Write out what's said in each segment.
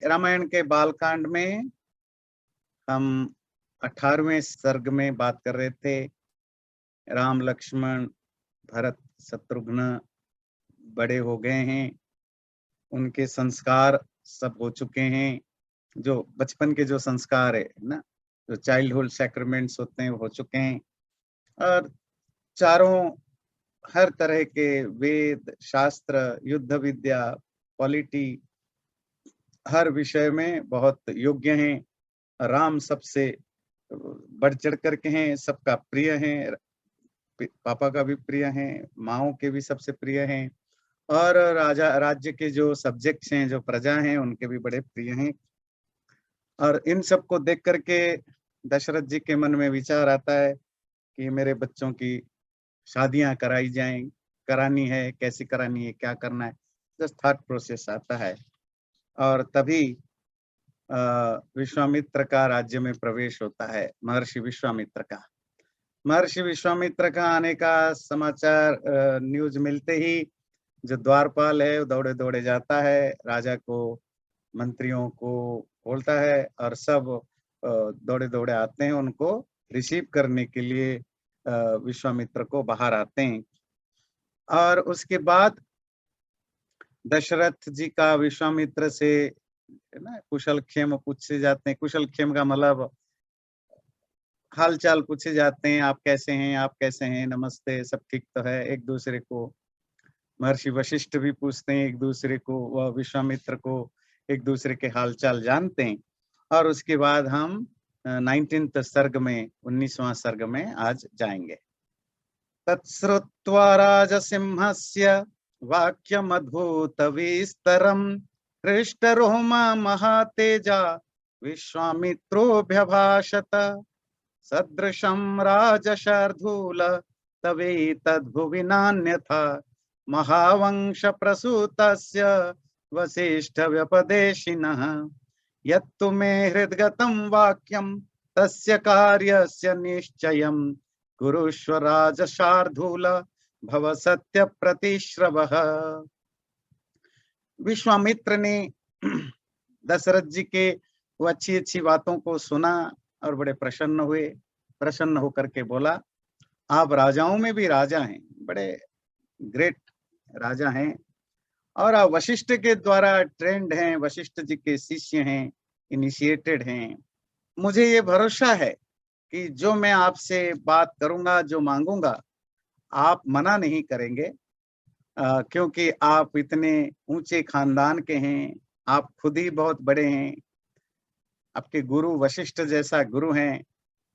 रामायण के बालकांड में हम 18वें सर्ग में बात कर रहे थे। राम, लक्ष्मण, भरत, शत्रुघ्न बड़े हो गए हैं, उनके संस्कार सब हो चुके हैं। जो बचपन के जो संस्कार है ना, जो चाइल्डहुड सैक्रामेंट्स होते हैं, वो हो चुके हैं। और चारों हर तरह के वेद, शास्त्र, युद्ध विद्या, पॉलिटी, हर विषय में बहुत योग्य हैं। राम सबसे बढ़ चढ़ करके हैं, सबका प्रिय हैं, पापा का भी प्रिय हैं, माँओं के भी सबसे प्रिय हैं, और राजा राज्य के जो सब्जेक्ट्स हैं, जो प्रजा हैं, उनके भी बड़े प्रिय हैं। और इन सबको देख करके दशरथ जी के मन में विचार आता है कि मेरे बच्चों की शादियां कराई जाएं, करानी है, कैसे करानी है, क्या करना है, जस्ट थॉट प्रोसेस आता है। और तभी विश्वामित्र का राज्य में प्रवेश होता है, महर्षि विश्वामित्र का। महर्षि विश्वामित्र का आने का समाचार न्यूज मिलते ही जो द्वारपाल है वो दौड़े दौड़े जाता है, राजा को, मंत्रियों को बोलता है, और सब दौड़े दौड़े आते हैं उनको रिसीव करने के लिए। विश्वामित्र को बाहर आते हैं, और उसके बाद दशरथ जी का विश्वामित्र से है ना कुशल क्षेम पूछे जाते हैं। कुशल क्षेम का मतलब हाल चाल पूछे जाते हैं, आप कैसे हैं, आप कैसे हैं, नमस्ते, सब ठीक तो है, एक दूसरे को। महर्षि वशिष्ठ भी पूछते हैं एक दूसरे को, वह विश्वामित्र को एक दूसरे के हाल चाल जानते हैं। और उसके बाद हम 19th सर्ग में, 19वां सर्ग में आज जाएंगे। तत्श्रुत्वा राजसिंहस्य वाक्यमद्भुतविस्तरम् हृष्टरोमा महातेजा विश्वामित्रोऽभ्यभाषत। सदृशं राजशार्दूल तवेतद्भुवि नान्यथा महावंश प्रसूतस्य वसिष्ठव्यपदेशिनः। यत्तु मे हृद्गतं वाक्यं तस्य कार्यस्य निश्चयं कुरुष्व राजशार्दूल भव सत्य प्रतिश्रवः। विश्वामित्र ने दशरथ जी के वो अच्छी अच्छी बातों को सुना और बड़े प्रसन्न हुए। प्रसन्न होकर के बोला, आप राजाओं में भी राजा हैं, बड़े ग्रेट राजा हैं, और आप वशिष्ठ के द्वारा ट्रेंड हैं, वशिष्ठ जी के शिष्य हैं, इनिशिएटेड हैं। मुझे ये भरोसा है कि जो मैं आपसे बात करूंगा, जो मांगूंगा, आप मना नहीं करेंगे, क्योंकि आप इतने ऊंचे खानदान के हैं, आप खुद ही बहुत बड़े हैं, आपके गुरु वशिष्ठ जैसा गुरु हैं,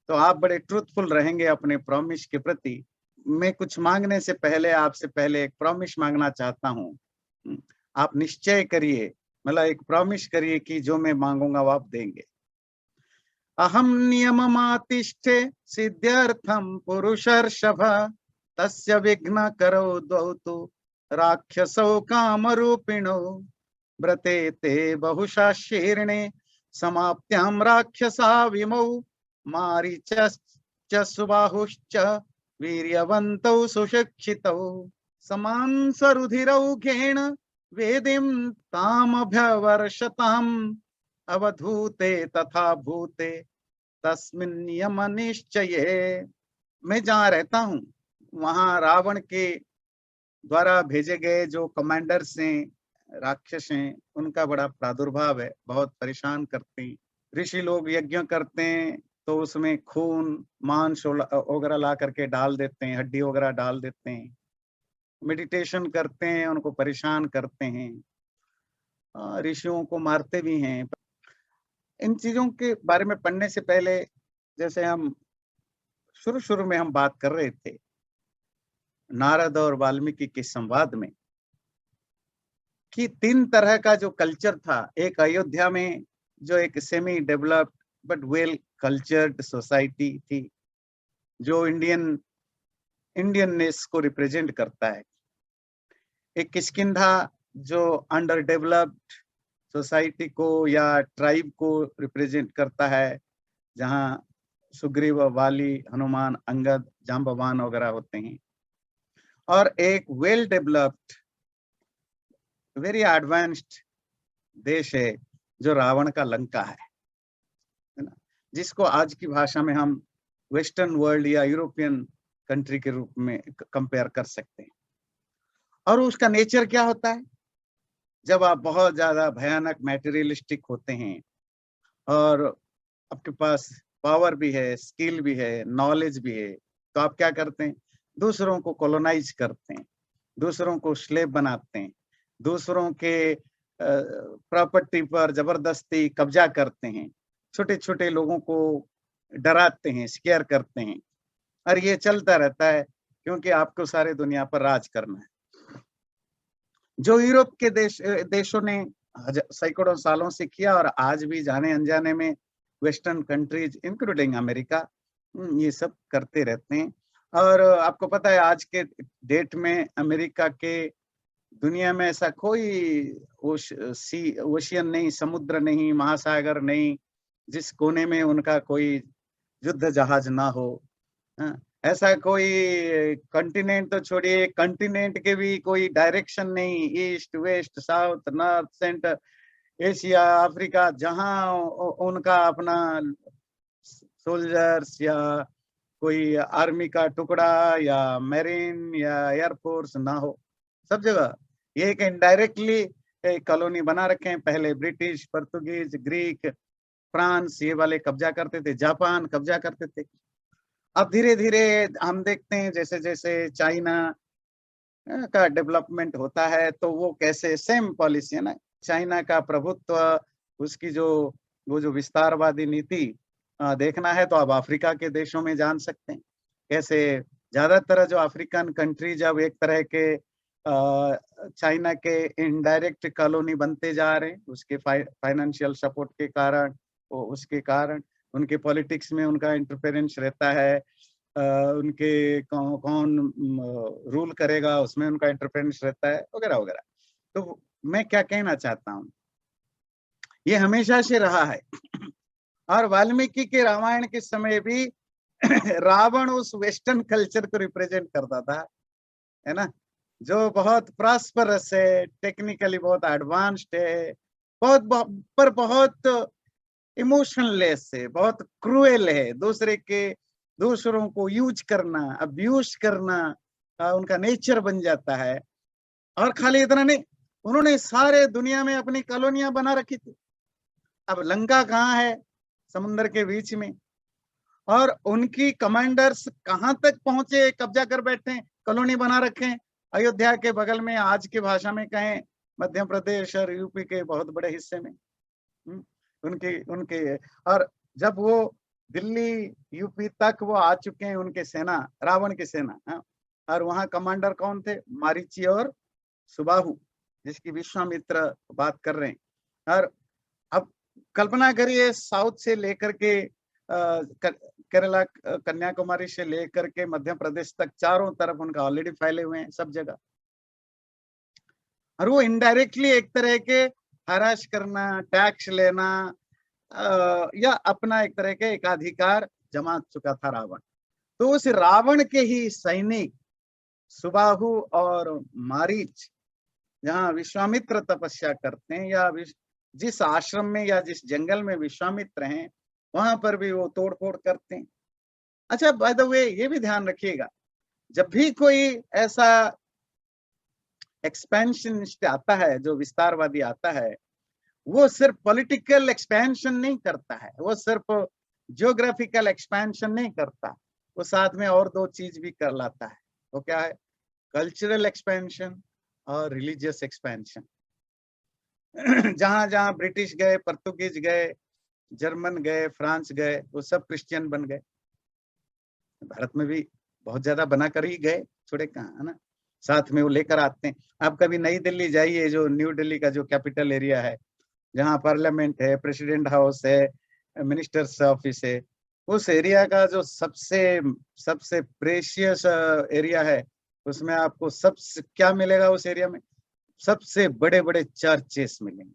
तो आप बड़े ट्रूथफुल रहेंगे अपने प्रॉमिस के प्रति। मैं कुछ मांगने से पहले आपसे पहले एक प्रॉमिस मांगना चाहता हूँ। आप निश्चय करिए, मतलब एक प्रॉमिस करिए कि जो मैं मांगूंगा वो आप देंगे। अहम नियममातिष्ठे सिद्ध्यर्थम पुरुषर्षभ तस्य विघ्न करो द्वौ तु राक्षसौ कामरूपिणौ व्रते ते बहुशा शीर्णे समाप्त्यां राक्षसा विमौ मारीचश्च सुबाहुश्च वीर्यवन्तौ सुशिक्षितौ समांसरुधिरौघेण वेदिं तामभ्यवर्षताम् अवधूते तथा भूते तस्मिन् नियम निश्चये। मैं जहाँ रहता हूँ वहाँ रावण के द्वारा भेजे गए जो कमांडर्स हैं, राक्षस हैं, उनका बड़ा प्रादुर्भाव है, बहुत परेशान करते हैं। ऋषि लोग यज्ञ करते हैं तो उसमें खून, मांस वगैरह ला करके डाल देते हैं, हड्डी वगैरह डाल देते हैं। मेडिटेशन करते हैं, उनको परेशान करते हैं, ऋषियों को मारते भी हैं। इन चीजों के बारे में पढ़ने से पहले, जैसे हम शुरू में हम बात कर रहे थे नारद और वाल्मीकि के संवाद में, कि 3 तरह का जो कल्चर था। एक अयोध्या में जो एक semi developed but well cultured society थी, जो इंडियननेस को रिप्रेजेंट करता है। एक किष्किंधा जो अंडर डेवलप्ड सोसाइटी को या ट्राइब को रिप्रेजेंट करता है, जहाँ सुग्रीव, वाली, हनुमान, अंगद, जाम्बवान वगैरह होते हैं। और एक वेल डेवलप्ड वेरी एडवांस्ड देश है जो रावण का लंका है ना, जिसको आज की भाषा में हम वेस्टर्न वर्ल्ड या यूरोपियन कंट्री के रूप में कंपेयर कर सकते हैं। और उसका नेचर क्या होता है, जब आप बहुत ज्यादा भयानक मैटेरियलिस्टिक होते हैं और आपके पास पावर भी है, स्किल भी है, नॉलेज भी है, तो आप क्या करते हैं, दूसरों को कॉलोनाइज करते हैं, दूसरों को स्लेव बनाते हैं, दूसरों के प्रॉपर्टी पर जबरदस्ती कब्जा करते हैं, छोटे छोटे लोगों को डराते हैं, स्केयर करते हैं, और ये चलता रहता है क्योंकि आपको सारे दुनिया पर राज करना है। जो यूरोप के देशों ने सैकड़ों सालों से किया और आज भी जाने अनजाने में वेस्टर्न कंट्रीज इंक्लूडिंग अमेरिका ये सब करते रहते हैं। और आपको पता है आज के डेट में अमेरिका के दुनिया में ऐसा कोई ओशियन नहीं, समुद्र नहीं, महासागर नहीं, जिस कोने में उनका कोई युद्ध जहाज ना हो। ऐसा कोई कॉन्टिनेंट तो छोड़िए, कॉन्टिनेंट के भी कोई डायरेक्शन नहीं, east west south north centre, Asia Africa, जहां उनका अपना सोल्जर्स या कोई आर्मी का टुकड़ा या मेरीन या एयरफोर्स ना हो, सब जगह ये एक इनडायरेक्टली कॉलोनी बना रखे हैं। पहले ब्रिटिश, पुर्तगालीज, ग्रीक, फ्रांस ये वाले कब्जा करते थे, जापान कब्जा करते थे। अब धीरे धीरे हम देखते हैं जैसे जैसे चाइना का डेवलपमेंट होता है तो वो कैसे सेम पॉलिसी है ना, चाइना का प्रभुत्व, उसकी जो वो जो विस्तारवादी नीति देखना है तो आप अफ्रीका के देशों में जान सकते हैं कैसे ज्यादातर जो अफ्रीकन कंट्रीज अब एक तरह के चाइना के इनडायरेक्ट कॉलोनी बनते जा रहे हैं, उसके फाइनेंशियल सपोर्ट के कारण, उसके कारण उनके पॉलिटिक्स में उनका इंटरफेरेंस रहता है, उनके कौन रूल करेगा उसमें उनका इंटरफेरेंस रहता है, वगैरह वगैरह। तो मैं क्या कहना चाहता हूँ, ये हमेशा से रहा है और वाल्मीकि के रामायण के समय भी रावण उस वेस्टर्न कल्चर को रिप्रेजेंट करता था, है ना, जो बहुत प्रॉस्परस है, टेक्निकली बहुत एडवांस्ड है, बहुत इमोशनलेस है, बहुत क्रूएल है, दूसरों को यूज करना, अब्यूज करना उनका नेचर बन जाता है। और खाली इतना नहीं, उन्होंने सारे दुनिया में अपनी कॉलोनियां बना रखी थी। अब लंका कहाँ है, समुद्र के बीच में, और उनकी कमांडर्स कहां तक पहुंचे, कब्जा कर बैठे हैं, कॉलोनी बना रखे हैं अयोध्या के बगल में, आज की भाषा में कहें मध्य प्रदेश और यूपी के बहुत बड़े हिस्से में उनके और जब वो दिल्ली यूपी तक वो आ चुके हैं, उनके सेना, रावण की सेना, और वहां कमांडर कौन थे, मारीची और सुबाहु, जिसकी विश्वामित्र बात कर रहे हैं। और अब कल्पना करिए साउथ से लेकर के केरला, कन्याकुमारी से लेकर के मध्य प्रदेश तक चारों तरफ उनका ऑलरेडी फैले हुए हैं सब जगह, और वो इनडायरेक्टली एक तरह के हराश करना, टैक्स लेना या अपना एक तरह के एकाधिकार जमा चुका था रावण। तो उस रावण के ही सैनिक सुबाहु और मारीच जहाँ विश्वामित्र तपस्या करते हैं, या जिस आश्रम में या जिस जंगल में विश्वामित्र हैं वहां पर भी वो तोड़फोड़ करते हैं। अच्छा, बाय द वे ये भी ध्यान रखिएगा, जब भी कोई ऐसा एक्सपेंशनिस्ट आता है, जो विस्तारवादी आता है, वो सिर्फ पॉलिटिकल एक्सपेंशन नहीं करता है, वो सिर्फ जियोग्राफिकल एक्सपेंशन नहीं करता, वो साथ में और दो चीज भी कर लाता है। वो क्या है, कल्चरल एक्सपेंशन और रिलीजियस एक्सपेंशन। जहां जहां ब्रिटिश गए, पुर्तगालीज गए, जर्मन गए, फ्रांस गए, वो सब क्रिश्चियन बन गए। भारत में भी बहुत ज्यादा बना कर ही गए, छोड़े कहाँ, है ना, साथ में वो लेकर आते हैं। आप कभी नई दिल्ली जाइए, जो न्यू दिल्ली का जो कैपिटल एरिया है, जहाँ पार्लियामेंट है, प्रेसिडेंट हाउस है, मिनिस्टर्स ऑफिस है, उस एरिया का जो सबसे प्रेशियस एरिया है, उसमें आपको सबसे क्या मिलेगा, उस एरिया में सबसे बड़े बड़े चर्चेस मिलेंगे,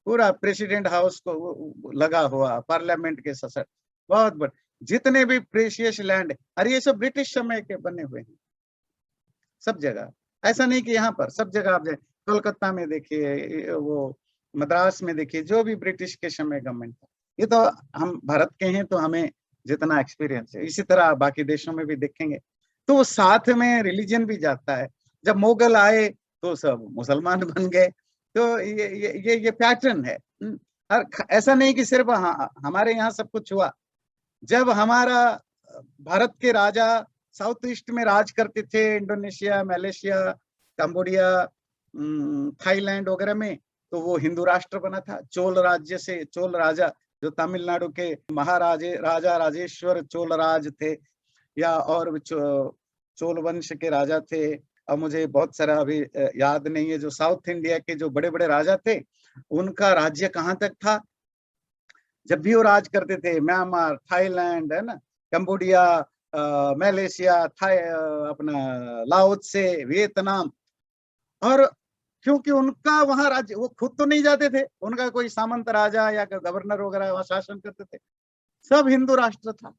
पूरा प्रेसिडेंट हाउस को लगा हुआ, पार्लियामेंट के ससर बहुत बड़े, जितने भी प्रेशियस लैंड, अरे ये सब ब्रिटिश समय के बने हुए हैं सब जगह। ऐसा नहीं कि यहाँ पर, सब जगह आप जाए, कोलकाता में देखिए वो मद्रास में देखिए, जो भी ब्रिटिश के समय गवर्नमेंट था, ये तो हम भारत के हैं तो हमें जितना एक्सपीरियंस है, इसी तरह बाकी देशों में भी देखेंगे तो वो साथ में रिलीजन भी जाता है। जब मुगल आए तो सब मुसलमान बन गए। तो ये पैटर्न है। और ऐसा नहीं कि सिर्फ हमारे यहाँ सब कुछ हुआ। जब हमारा भारत के राजा साउथ ईस्ट में राज करते थे, इंडोनेशिया, मलेशिया, कंबोडिया, थाईलैंड वगैरह में, तो वो हिंदू राष्ट्र बना था। चोल राज्य से, चोल राजा जो तमिलनाडु के महाराजे राजा राजेश्वर चोल राज थे, या और चोल वंश के राजा थे। अब मुझे बहुत सारा अभी याद नहीं है। जो साउथ इंडिया के जो बड़े बड़े राजा थे, उनका राज्य कहाँ तक था, जब भी वो राज करते थे, म्यांमार, थाईलैंड, है ना, कंबोडिया, मलेशिया, थाई, अपना लाओस से, वियतनाम। और क्योंकि उनका वहां राज्य, वो खुद तो नहीं जाते थे, उनका कोई सामंत राजा या गवर्नर वगैरह वहां शासन करते थे। सब हिंदू राष्ट्र था।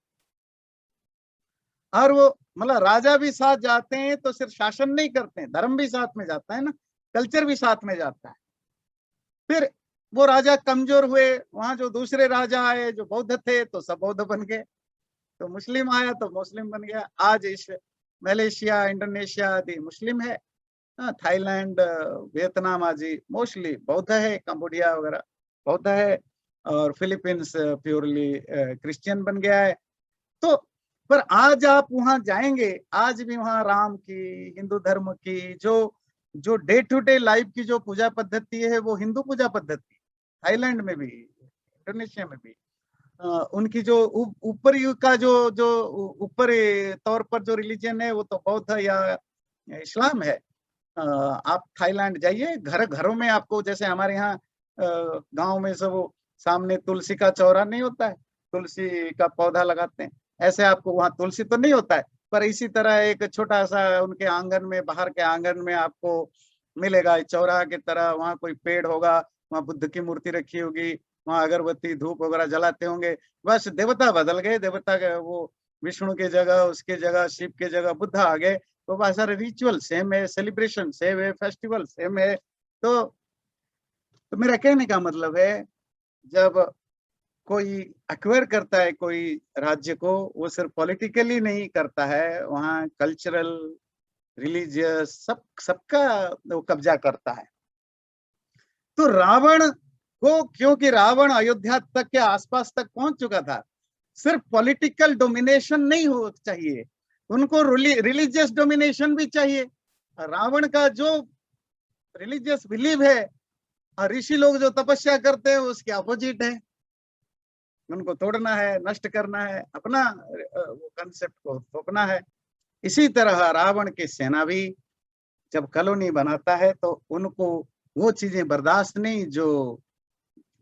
और वो मतलब राजा भी साथ जाते हैं तो सिर्फ शासन नहीं करते हैं, धर्म भी साथ में जाता है ना, कल्चर भी साथ में जाता है। फिर वो राजा कमजोर हुए, वहां जो दूसरे राजा आए जो बौद्ध थे तो सब बौद्ध बन गए, तो मुस्लिम आया तो मुस्लिम बन गया। आज इस मलेशिया, इंडोनेशिया आदि मुस्लिम है। थाईलैंड, वियतनाम आदि मोस्टली बौद्ध है, कंबोडिया वगैरह बौद्ध है, और फिलीपींस प्योरली क्रिश्चियन बन गया है। तो पर आज आप वहां जाएंगे, आज भी वहां राम की, हिंदू धर्म की जो जो डे टू डे लाइफ की जो पूजा पद्धति है वो हिंदू पूजा पद्धति, थाईलैंड में भी, इंडोनेशिया में भी। उनकी जो ऊपर का जो जो ऊपर तौर पर जो रिलीजन है वो तो बौद्ध या इस्लाम है। आप थाईलैंड जाइए, घर घरों में आपको, जैसे हमारे यहाँ गांव में सब सामने तुलसी का चौरा नहीं होता है, तुलसी का पौधा लगाते हैं, ऐसे आपको वहां तुलसी तो नहीं होता है, पर इसी तरह एक छोटा सा उनके आंगन में, बाहर के आंगन में आपको मिलेगा चौराहा की तरह। वहां कोई पेड़ होगा, वहां बुद्ध की मूर्ति रखी होगी, वहां अगरबत्ती धूप वगैरह जलाते होंगे। बस देवता बदल गए, देवता के वो विष्णु के जगह, उसके जगह शिव के जगह बुद्ध आ गए। तो बहुत सारे रिचुअल सेम है, सेलिब्रेशन सेम है, फेस्टिवल सेम है। तो मेरा कहने का मतलब है, जब कोई अक्वायर करता है कोई राज्य को, वो सिर्फ पॉलिटिकली नहीं करता है, वहाँ कल्चरल, रिलीजियस, सबका वो कब्जा करता है। तो रावण को, क्योंकि रावण अयोध्या तक के आसपास तक पहुंच चुका था, सिर्फ पॉलिटिकल डोमिनेशन नहीं हो चाहिए, उनको रिलीजियस डोमिनेशन भी चाहिए। रावण का जो रिलीजियस बिलीव है, और ऋषि लोग जो तपस्या करते हैं उसके अपोजिट है। उनको तोड़ना है, नष्ट करना है, अपना वो कंसेप्ट को थोपना है। इसी तरह रावण की सेना भी जब कॉलोनी बनाता है तो उनको वो चीजें बर्दाश्त नहीं जो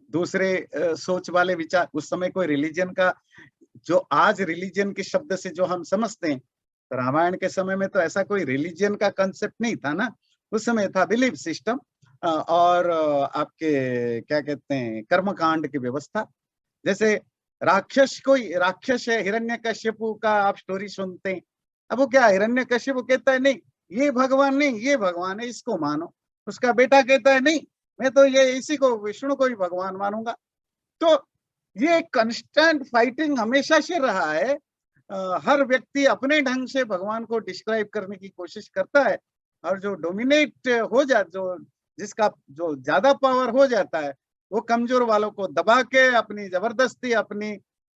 दूसरे सोच वाले विचार, उस समय कोई रिलीजन का, जो आज रिलीजन के शब्द से जो हम समझते हैं, तो रामायण के समय में तो ऐसा कोई रिलीजन का कंसेप्ट नहीं था ना। उस समय था बिलीफ सिस्टम, और आपके क्या कहते हैं, कर्मकांड की व्यवस्था। जैसे राक्षस, कोई राक्षस है हिरण्यकश्यपु का, आप स्टोरी सुनते हैं। अब वो क्या, हिरण्यकश्यपु कहता है नहीं ये भगवान नहीं, ये भगवान है, इसको मानो। उसका बेटा कहता है नहीं, मैं तो ये इसी को, विष्णु को ही भगवान मानूंगा। तो ये कांस्टेंट फाइटिंग हमेशा से रहा है। हर व्यक्ति अपने ढंग से भगवान को डिस्क्राइब करने की कोशिश करता है, और जो डोमिनेट हो जा, जो जिसका जो ज्यादा पावर हो जाता है, वो कमजोर वालों को दबा के अपनी जबरदस्ती अपनी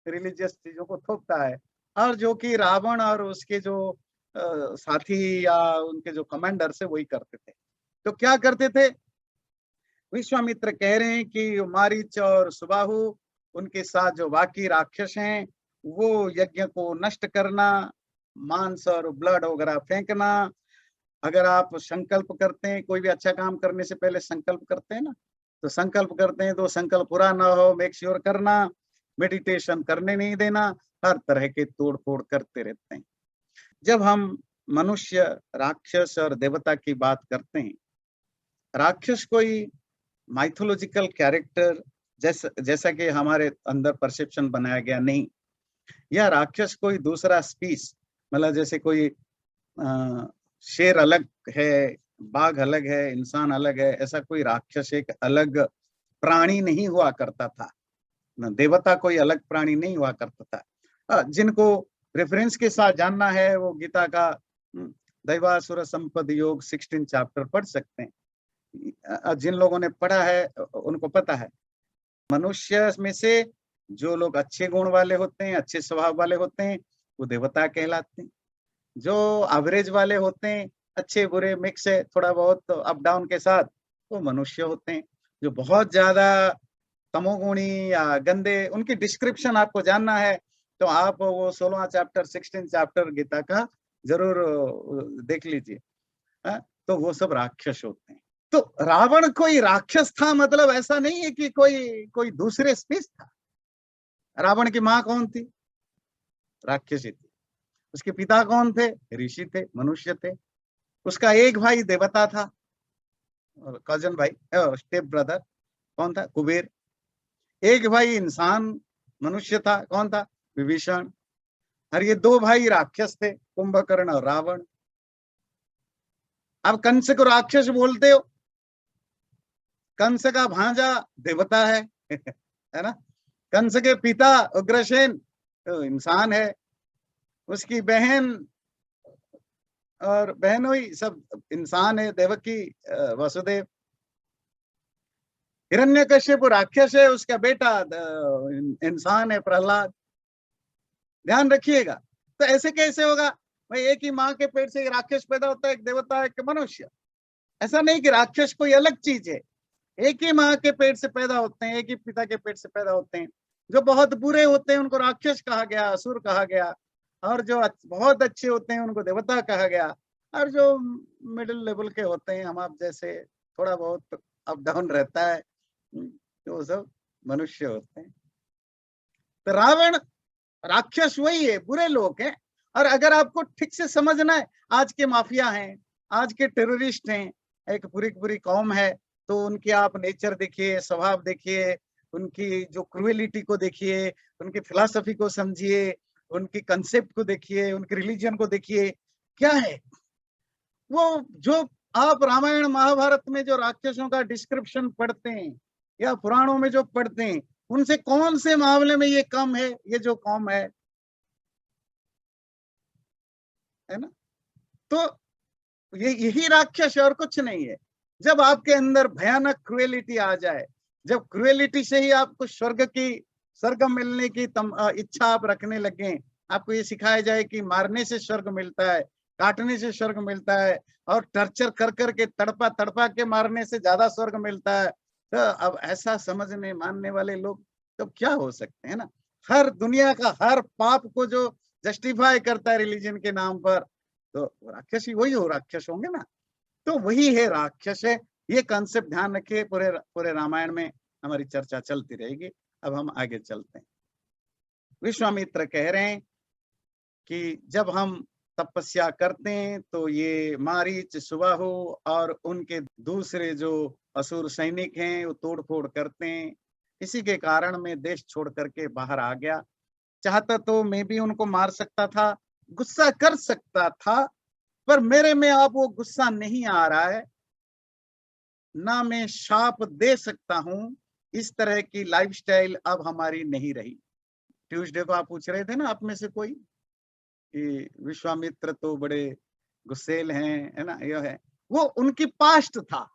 रिलीजियस चीजों को थोपता है। और जो कि रावण और उसके जो साथी या उनके जो कमांडर से वही करते थे। तो क्या करते थे, विश्वामित्र कह रहे हैं कि मारीच और सुबाहु, उनके साथ जो बाकी राक्षस हैं, वो यज्ञ को नष्ट करना, मांस और ब्लड वगैरह फेंकना। अगर आप संकल्प करते हैं, कोई भी अच्छा काम करने से पहले संकल्प करते हैं ना, तो संकल्प करते हैं तो संकल्प पूरा ना हो मेक श्योर करना, मेडिटेशन करने नहीं देना, हर तरह के तोड़ फोड़ करते रहते हैं। जब हम मनुष्य, राक्षस और देवता की बात करते हैं, राक्षस कोई माइथोलॉजिकल कैरेक्टर जैसा कि हमारे अंदर परसेप्शन बनाया गया नहीं, या राक्षस कोई दूसरा स्पीस, मतलब जैसे कोई शेर अलग है, बाघ अलग है, इंसान अलग है, ऐसा कोई राक्षस एक अलग प्राणी नहीं हुआ करता था, न देवता कोई अलग प्राणी नहीं हुआ करता था। जिनको रेफरेंस के साथ जानना है वो गीता का दैवासुर संपद योग 16 चैप्टर पढ़ सकते हैं। जिन लोगों ने पढ़ा है उनको पता है मनुष्य में से जो लोग अच्छे गुण वाले होते हैं, अच्छे स्वभाव वाले होते हैं, वो देवता कहलाते हैं। जो एवरेज वाले होते हैं, अच्छे बुरे मिक्स है, थोड़ा बहुत अप डाउन के साथ, वो मनुष्य होते हैं। जो बहुत ज्यादा तमोगुणी या गंदे, उनकी डिस्क्रिप्शन आपको जानना है तो आप वो 16वां चैप्टर 16 चैप्टर गीता का जरूर देख लीजिए। तो वो सब राक्षस होते हैं। तो रावण कोई राक्षस था मतलब ऐसा नहीं है कि कोई दूसरे स्पीस था। रावण की माँ कौन थी? राक्षसी थी। उसके पिता कौन थे? ऋषि थे, मनुष्य थे। उसका एक भाई देवता था, कजन भाई, स्टेप ब्रदर कौन था? कुबेर। एक भाई इंसान मनुष्य था, कौन था? विभीषण। और ये दो भाई राक्षस थे, कुंभकर्ण और रावण। अब कंस को राक्षस बोलते हो, कंस का भांजा देवता है है ना। कंस के पिता उग्रसेन तो इंसान है, उसकी बहन और बहनोई सब इंसान है, देवकी, वसुदेव। हिरण्यकश्यप राक्षस है, उसका बेटा इंसान है, प्रहलाद। ध्यान रखिएगा। तो ऐसे कैसे होगा भाई? एक ही माँ के पेट से राक्षस पैदा होता है, एक देवता एक मनुष्य। ऐसा नहीं कि राक्षस कोई अलग चीज है। एक ही माँ के पेट से पैदा होते हैं, एक ही पिता के पेट से पैदा होते हैं। जो बहुत बुरे होते हैं उनको राक्षस कहा गया, असुर कहा गया, और जो बहुत अच्छे होते हैं उनको देवता कहा गया। और जो मिडिल लेवल के होते हैं, हम आप जैसे, थोड़ा बहुत अप डाउन रहता है, तो वो सब मनुष्य होते हैं। तो रावण राक्षस वही है, बुरे लोग हैं। और अगर आपको ठीक से समझना है, आज के माफिया हैं, आज के टेररिस्ट हैं, एक पूरी पूरी कौम है, तो उनकी आप नेचर देखिए, स्वभाव देखिए, उनकी जो क्रूएलिटी को देखिए, उनकी फिलॉसफी को समझिए, उनकी कंसेप्ट को देखिए, उनकी रिलीजन को देखिए, क्या है वो। जो आप रामायण महाभारत में जो राक्षसों का डिस्क्रिप्शन पढ़ते हैं या पुराणों में जो पढ़ते हैं, उनसे कौन से मामले में ये कम है, ये जो कौम है ना। तो ये यही राक्षस और कुछ नहीं है। जब आपके अंदर भयानक क्रुएलिटी आ जाए, जब क्रुएलिटी से ही आपको स्वर्ग मिलने की इच्छा आप रखने लगे, आपको ये सिखाया जाए कि मारने से स्वर्ग मिलता है, काटने से स्वर्ग मिलता है, और टर्चर कर करके तड़पा तड़पा के मारने से ज्यादा स्वर्ग मिलता है, तो अब ऐसा समझने मानने वाले लोग तो क्या हो सकते हैं ना। हर दुनिया का हर पाप को जो जस्टिफाई करता है रिलीजन के नाम पर, तो राक्षस ही वही हो, राक्षस होंगे ना। तो वही है, राक्षस है। ये कंसेप्ट ध्यान रखिए। पूरे पूरे रामायण में हमारी चर्चा चलती रहेगी। अब हम आगे चलते हैं। विश्वामित्र कह रहे हैं कि जब हम तपस्या करते हैं तो ये मारीच, सुबाहु और उनके दूसरे जो असुर सैनिक हैं वो तोड़ फोड़ करते हैं। इसी के कारण मैं देश छोड़ करके बाहर आ गया। चाहता तो मैं भी उनको मार सकता था, गुस्सा कर सकता था, पर मेरे में अब वो गुस्सा नहीं आ रहा है, ना मैं शाप दे सकता हूं। इस तरह की लाइफस्टाइल अब हमारी नहीं रही। ट्यूसडे को आप पूछ रहे थे ना आप में से कोई कि विश्वामित्र तो बड़े गुस्सेल हैं, है ना, यह है। वो उनकी पास्ट था,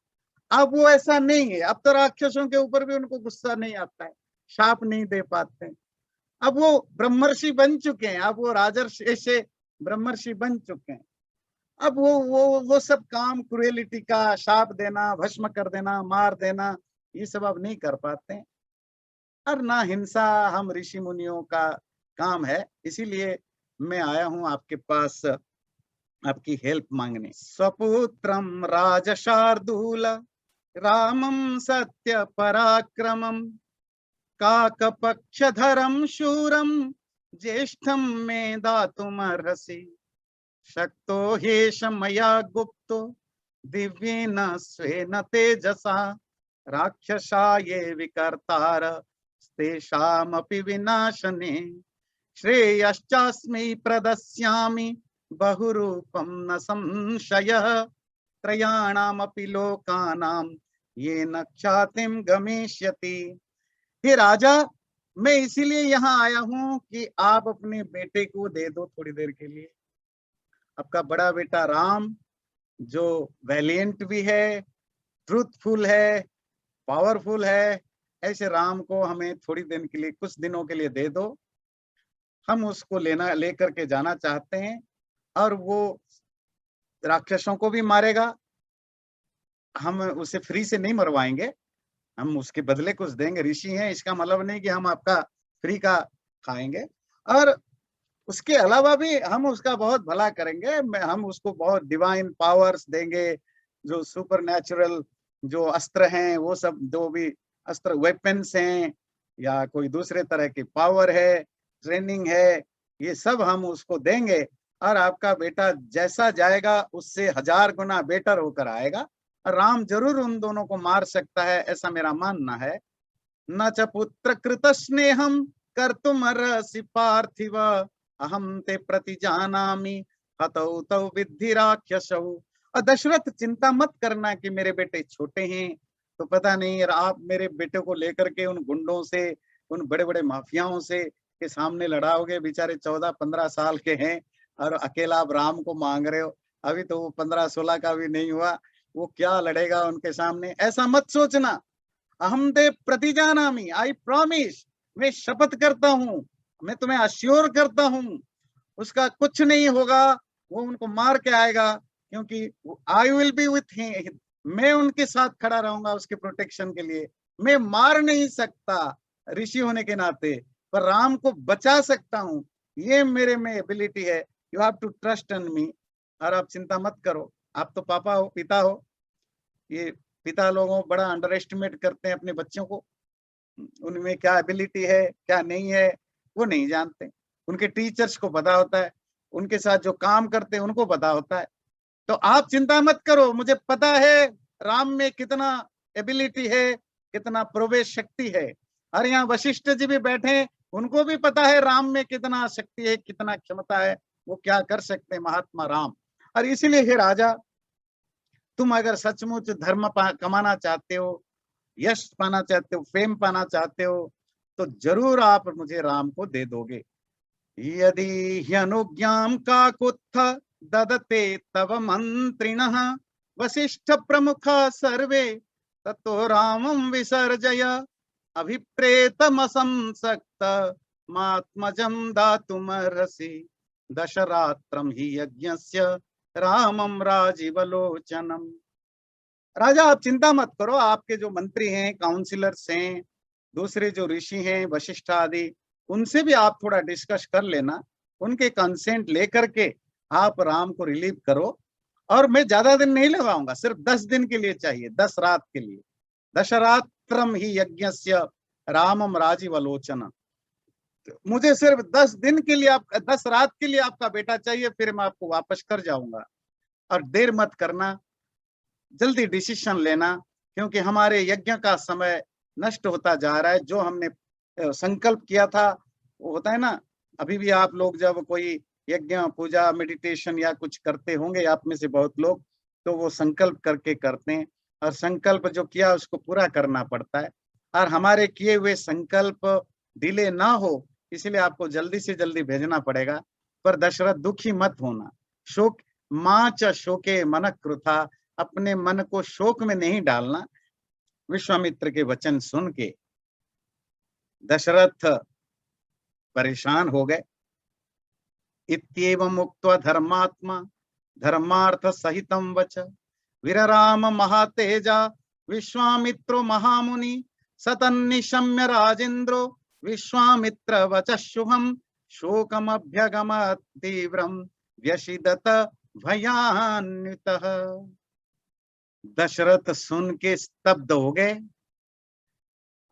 अब वो ऐसा नहीं है। अब तो राक्षसों के ऊपर भी उनको गुस्सा नहीं आता है, शाप नहीं दे पाते। अब वो ब्रह्मर्षि बन चुके हैं, अब वो राजर्षि से ब्रह्मर्षि बन चुके हैं। अब वो सब काम, क्रुएलिटी का, शाप देना, भस्म कर देना, मार देना, ये सब अब नहीं कर पाते हैं। और ना हिंसा हम ऋषि मुनियों का काम है। इसीलिए मैं आया हूं आपके पास आपकी हेल्प मांगने। स्वपुत्रम राजशार्दूल रामम सत्य पराक्रमम काकपक्षधरम शूरम ज्येष्ठम मे दातुमर्हसि शक्तो ह्येष मया गुप्तो दिव्येन स्वेन तेजसा राक्षसा ये विकर्तार तेषामपि विनाशने श्रेयश्चास्मै प्रदस्यामि बहुरूपं न संशयः त्रयाणामपि लोकानां ये न ख्यातिम गमिष्यति। हे राजा, मैं इसीलिए यहाँ आया हूँ कि आप अपने बेटे को दे दो थोड़ी देर के लिए। आपका बड़ा बेटा राम, जो वैलियंट भी है, ट्रूथफुल है, पावरफुल है, ऐसे राम को हमें थोड़ी दिन के लिए, कुछ दिनों के लिए दे दो। हम उसको लेकर के जाना चाहते हैं, और वो राक्षसों को भी मारेगा। हम उसे फ्री से नहीं मरवाएंगे, हम उसके बदले कुछ देंगे। ऋषि हैं, इसका मतलब नहीं कि हम आपका फ्री का खाएंगे। और उसके अलावा भी हम उसका बहुत भला करेंगे। हम उसको बहुत डिवाइन पावर्स देंगे, जो सुपर नेचुरल जो अस्त्र हैं, वो सब, जो भी अस्त्र वेपन्स हैं, या कोई दूसरे तरह की पावर है, ट्रेनिंग है, ये सब हम उसको देंगे। और आपका बेटा जैसा जाएगा उससे 1000 गुना बेटर होकर आएगा। राम जरूर उन दोनों को मार सकता है, ऐसा मेरा मानना है। न च पुत्र कृत स्नेहम कर्तुम अर्हसि पार्थिव, अहम ते प्रतिजानामि हतौ तौ विद्धि राक्षसौ। और दशरथ, चिंता मत करना कि मेरे बेटे छोटे हैं तो पता नहीं, आप मेरे बेटे को लेकर के उन गुंडों से, उन बड़े बड़े माफियाओं से के सामने लड़ाओगे। बेचारे 14-15 साल के हैं, और अकेला आप राम को मांग रहे हो। अभी तो वो 15-16 का भी नहीं हुआ, वो क्या लड़ेगा उनके सामने? ऐसा मत सोचना। अहम ते प्रतिजानामि, आई प्रॉमिस, मैं शपथ करता हूँ, मैं तुम्हें अश्योर करता हूँ, उसका कुछ नहीं होगा। वो उनको मार के आएगा, क्योंकि I will be with him, मैं उनके साथ खड़ा रहूंगा उसके प्रोटेक्शन के लिए। मैं मार नहीं सकता ऋषि होने के नाते, पर राम को बचा सकता हूँ। ये मेरे में एबिलिटी है। You have to trust in me. और आप चिंता मत करो, आप तो पापा हो, पिता हो। ये पिता लोगों बड़ा अंडर एस्टिमेट करते हैं अपने बच्चों को। उनमें क्या एबिलिटी है, क्या नहीं है, वो नहीं जानते। उनके टीचर्स को पता होता है, उनके साथ जो काम करते हैं उनको पता होता है। तो आप चिंता मत करो, मुझे पता है राम में कितना एबिलिटी है, कितना प्रवेश शक्ति है। और यहाँ वशिष्ठ जी भी बैठे, उनको भी पता है राम में कितना शक्ति है, कितना क्षमता है, वो क्या कर सकते हैं महात्मा राम। और इसीलिए हे राजा, तुम अगर सचमुच धर्म कमाना चाहते हो, यश पाना चाहते हो, फेम पाना चाहते हो, तो जरूर आप मुझे राम को दे दोगे। यदि ह्यनुज्ञां काकुत्थ ददते तव मंत्रिणः, वसिष्ठ प्रमुखा सर्वे ततो रामं विसर्जय, अभिप्रेतमसंसक्त मात्मजं दातुमर्हसि, दशरात्रं हि यज्ञस्य रामं राजीवलोचनम्। राजा, आप चिंता मत करो, आपके जो मंत्री हैं, काउंसिलर्स हैं, दूसरे जो ऋषि हैं, वशिष्ठ आदि, उनसे भी आप थोड़ा डिस्कस कर लेना। उनके कंसेंट लेकर के आप राम को रिलीव करो। और मैं ज्यादा दिन नहीं लगाऊंगा, सिर्फ 10 दिन के लिए चाहिए, 10 रात के लिए। दशरात्रम ही यज्ञस्य रामम राजीवलोचन। मुझे सिर्फ 10 दिन के लिए, आप 10 रात के लिए आपका बेटा चाहिए, फिर मैं आपको वापस कर जाऊंगा। और देर मत करना, जल्दी डिसीजन लेना, क्योंकि हमारे यज्ञ का समय नष्ट होता जा रहा है। जो हमने संकल्प किया था, वो होता है ना, अभी भी आप लोग जब कोई यज्ञ, पूजा, मेडिटेशन या कुछ करते होंगे, आप में से बहुत लोग, तो वो संकल्प करके करते हैं। और संकल्प जो किया उसको पूरा करना पड़ता है। और हमारे किए हुए संकल्प डिले ना हो, इसलिए आपको जल्दी से जल्दी भेजना पड़ेगा। पर दशरथ, दुखी मत होना। शोक मां च शोके मन कृथा, अपने मन को शोक में नहीं डालना। विश्वामित्र के वचन सुन के दशरथ परेशान हो गए। इत्येवं उक्त्वा धर्मात्मा धर्मार्थ सहितं वच, विरराम महातेजा विश्वामित्रो महामुनि, सतन्निशम्य राजेन्द्रो विश्वामित्र वच शुभम, शोकमभ्यगमत् तीव्रम व्यशिदत भयान्वितः। दशरथ सुन के स्तब्ध हो गए,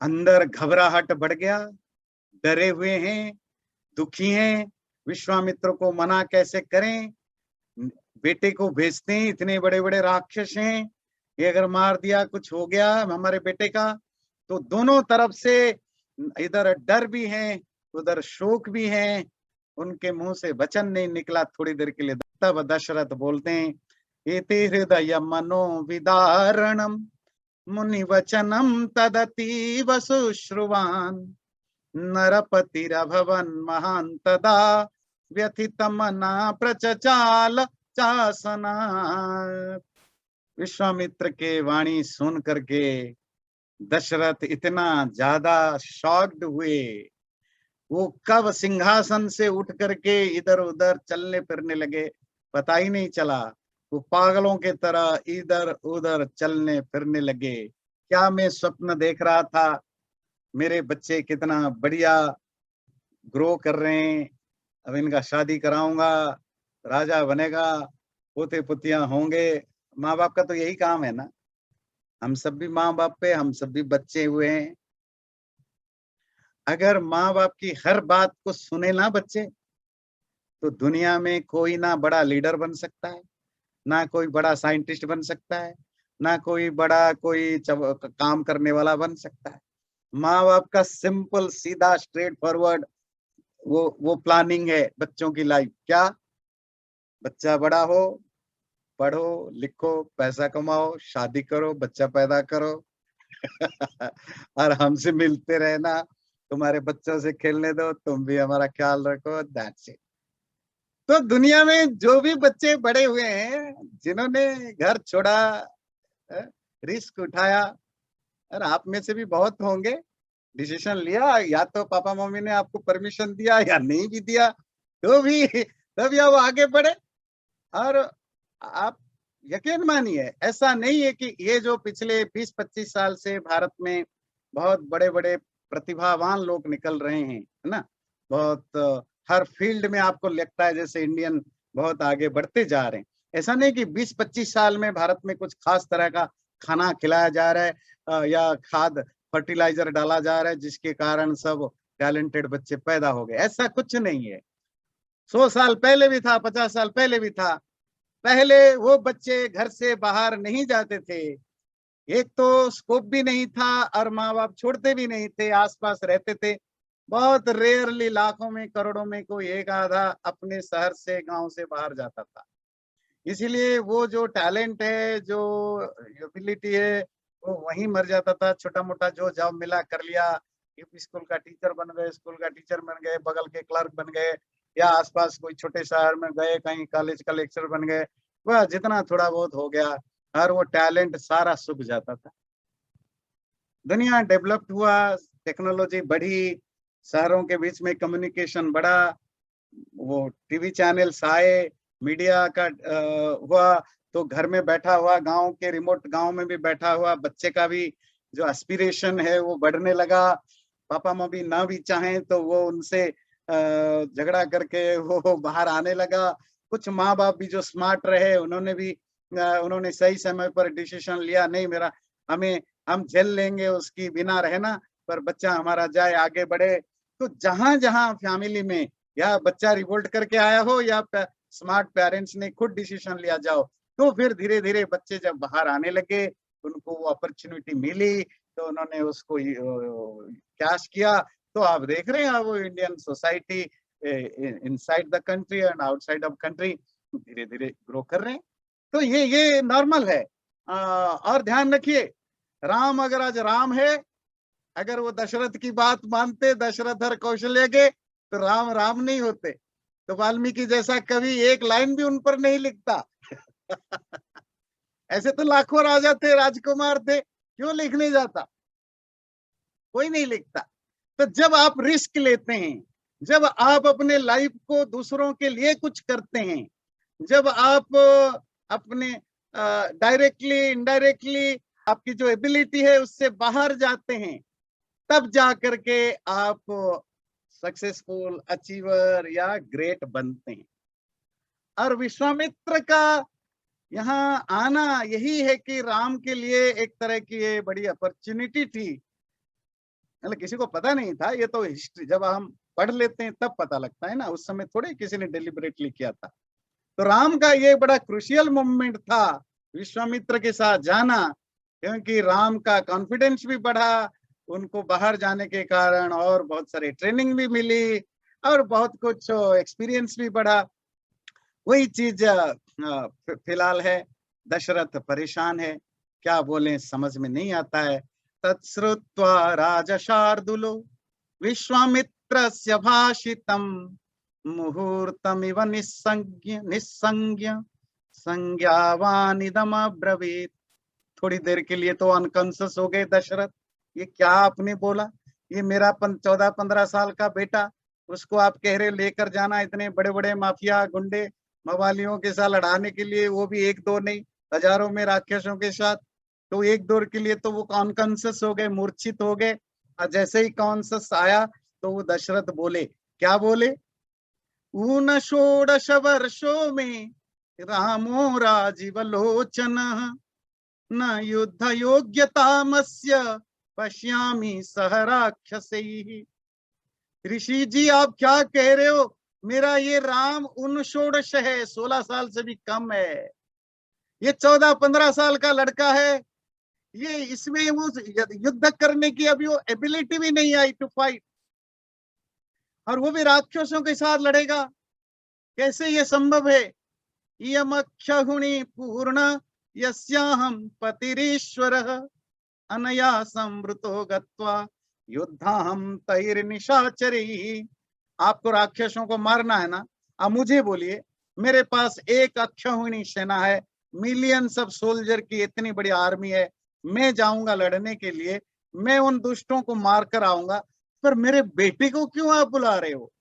अंदर घबराहट बढ़ गया, डरे हुए हैं, दुखी हैं। विश्वामित्र को मना कैसे करें? बेटे को भेजते हैं, इतने बड़े बड़े राक्षस हैं, ये अगर मार दिया, कुछ हो गया हमारे बेटे का, तो दोनों तरफ से इधर डर भी है, उधर शोक भी है। उनके मुंह से वचन नहीं निकला थोड़ी देर के लिए। तब दशरथ बोलते हैं, एते हृदय मनो विदारणम मुनिवचनं तदतीव शुश्रुवान् नरपतिरभवन् महान् तदा व्यथितमना प्रचचाल चासनात्। विश्वामित्र के वाणी सुन करके दशरथ इतना ज्यादा शॉक्ड हुए, वो कब सिंहासन से उठ करके इधर उधर चलने फिरने लगे पता ही नहीं चला। वो पागलों के तरह इधर उधर चलने फिरने लगे। क्या मैं स्वप्न देख रहा था, मेरे बच्चे कितना बढ़िया ग्रो कर रहे हैं, अब इनका शादी कराऊंगा, राजा बनेगा, पोते पुतियां होंगे। माँ बाप का तो यही काम है ना, हम सब भी माँ बाप पे, हम सब भी बच्चे हुए हैं। अगर माँ बाप की हर बात को सुने ना बच्चे, तो दुनिया में कोई ना बड़ा लीडर बन सकता है, ना कोई बड़ा साइंटिस्ट बन सकता है, ना कोई बड़ा कोई काम करने वाला बन सकता है। माँ बाप का सिंपल सीधा स्ट्रेट फॉरवर्ड वो प्लानिंग है बच्चों की लाइफ। क्या, बच्चा बड़ा हो, पढ़ो लिखो, पैसा कमाओ, शादी करो, बच्चा पैदा करो और हमसे मिलते रहना, तुम्हारे बच्चों से खेलने दो, तुम भी हमारा ख्याल रखो, दैट्स इट। तो दुनिया में जो भी बच्चे बड़े हुए हैं, जिन्होंने घर छोड़ा, रिस्क उठाया, और आप में से भी बहुत होंगे, डिसीजन लिया, या तो पापा मम्मी ने आपको परमिशन दिया या नहीं भी दिया, तो भी तब या वो आगे बढ़े। और आप यकीन मानिए, ऐसा नहीं है कि ये जो पिछले 20-25 साल से भारत में बहुत बड़े बड़े प्रतिभावान लोग निकल रहे हैं, है ना, बहुत हर फील्ड में आपको लगता है जैसे इंडियन बहुत आगे बढ़ते जा रहे हैं। ऐसा नहीं कि 20-25 साल में भारत में कुछ खास तरह का खाना खिलाया जा रहा है या खाद फर्टिलाइजर डाला जा रहा है जिसके कारण सब टैलेंटेड बच्चे पैदा हो गए, ऐसा कुछ नहीं है। 100 साल पहले भी था, 50 साल पहले भी था। पहले वो बच्चे घर से बाहर नहीं जाते थे, एक तो स्कोप भी नहीं था और माँ बाप छोड़ते भी नहीं थे, आसपास रहते थे। बहुत रेयरली, लाखों में करोड़ों में कोई एक आधा अपने शहर से गांव से बाहर जाता था। इसीलिए वो जो टैलेंट है, जो एबिलिटी है, वो वहीं मर जाता था। छोटा मोटा जो जॉब मिला कर लिया, स्कूल का टीचर बन गए, स्कूल का टीचर बन गए, बगल के क्लर्क बन गए, या आसपास कोई छोटे शहर में गए, कहीं कॉलेज का लेक्चर बन गए, वह जितना थोड़ा बहुत हो गया, और वो टैलेंट सारा सूख जाता था। दुनिया डेवलप्ड हुआ, टेक्नोलॉजी बढ़ी, शहरों के बीच में कम्युनिकेशन बढ़ा, वो टीवी चैनल्स आए, मीडिया का हुआ, तो घर में बैठा हुआ, गांव के रिमोट गांव में भी बैठा हुआ बच्चे का भी जो एस्पिरेशन है वो बढ़ने लगा। पापा मम्मी ना भी चाहें तो वो उनसे झगड़ा करके वो बाहर आने लगा। कुछ माँ बाप भी जो स्मार्ट रहे, उन्होंने सही समय पर डिसीजन लिया, नहीं मेरा हम झेल लेंगे उसकी बिना रहना, पर बच्चा हमारा जाए, आगे बढ़े। तो जहां जहां फैमिली में या बच्चा रिवोल्ट करके आया हो या स्मार्ट पेरेंट्स ने खुद डिसीजन लिया जाओ, तो फिर धीरे धीरे बच्चे जब बाहर आने लगे, उनको वो अपॉर्चुनिटी मिली, तो उन्होंने उसको कैश किया। तो आप देख रहे हैं वो Indian society inside the country and outside of country धीरे धीरे ग्रो कर रहे हैं। तो ये नॉर्मल है। और ध्यान रखिए, राम अगर आज राम है, अगर वो दशरथ की बात मानते, दशरथ और कौशल्य के, तो राम राम नहीं होते। तो वाल्मीकि जैसा कवि एक लाइन भी उन पर नहीं लिखता ऐसे तो लाखों राजा थे, राजकुमार थे, क्यों लिखने जाता? कोई नहीं लिखता। तो जब आप रिस्क लेते हैं, जब आप अपने लाइफ को दूसरों के लिए कुछ करते हैं, जब आप अपने डायरेक्टली इनडायरेक्टली आपकी जो एबिलिटी है उससे बाहर जाते हैं, तब जाकर के आप सक्सेसफुल अचीवर या ग्रेट बनते हैं। और विश्वामित्र का यहाँ आना यही है कि राम के लिए एक तरह की ये बड़ी अपॉर्चुनिटी थी। मतलब किसी को पता नहीं था, ये तो हिस्ट्री जब हम पढ़ लेते हैं तब पता लगता है ना, उस समय थोड़े किसी ने डिलिबरेटली किया था। तो राम का ये बड़ा क्रूशियल मोमेंट था, विश्वामित्र के साथ जाना, क्योंकि राम का कॉन्फिडेंस भी बढ़ा उनको बाहर जाने के कारण, और बहुत सारे ट्रेनिंग भी मिली, और बहुत कुछ एक्सपीरियंस भी बढ़ा। वही चीज फिलहाल है, दशरथ परेशान है क्या बोले समझ में नहीं आता है। तत्श्रुत्वा राजा शार्दुलो विश्वामित्रस्य भाषितम् मुहूर्तमिव निस्संज्ञ निस्संज्ञ संज्ञावानिदम अब्रवीत। थोड़ी देर के लिए तो अनकॉन्शियस हो गए दशरथ, ये क्या आपने बोला, ये मेरा 14-15 साल का बेटा, उसको आप कह रहे लेकर जाना इतने बड़े बड़े माफिया गुंडे मवालियों के साथ लड़ाने के लिए, वो भी एक दो नहीं हजारों में राक्षसों के साथ। तो एक दौर के लिए तो वो अनकॉन्शियस हो गए, मूर्छित हो गए। और जैसे ही कॉन्शियस आया तो वो दशरथ बोले, क्या बोले, ऊन षोडश वर्षों में रामो राजीवलोचन न युद्ध योग्यतामस्य पश्यामि सह राक्षसैः। ऋषि जी आप क्या कह रहे हो, मेरा ये राम उन षोडश है, 16 साल से भी कम है, ये 14-15 साल का लड़का है, ये इसमें वो युद्ध करने की अभी वो एबिलिटी भी नहीं आई टू फाइट, और वो भी राक्षसों के साथ लड़ेगा, कैसे ये संभव है। इयमक्षहुणि पूर्ण यस्याहं पतिरीश्वरः अनया संवृतो गत्वा युद्धाहं तैर्निशाचरैः। आपको राक्षसों को मारना है ना, अब मुझे बोलिए, मेरे पास एक अक्षहुणी सेना है, मिलियंस ऑफ सोल्जर की इतनी बड़ी आर्मी है, मैं जाऊंगा लड़ने के लिए, मैं उन दुष्टों को मार कर आऊंगा, पर मेरे बेटे को क्यों आप बुला रहे हो।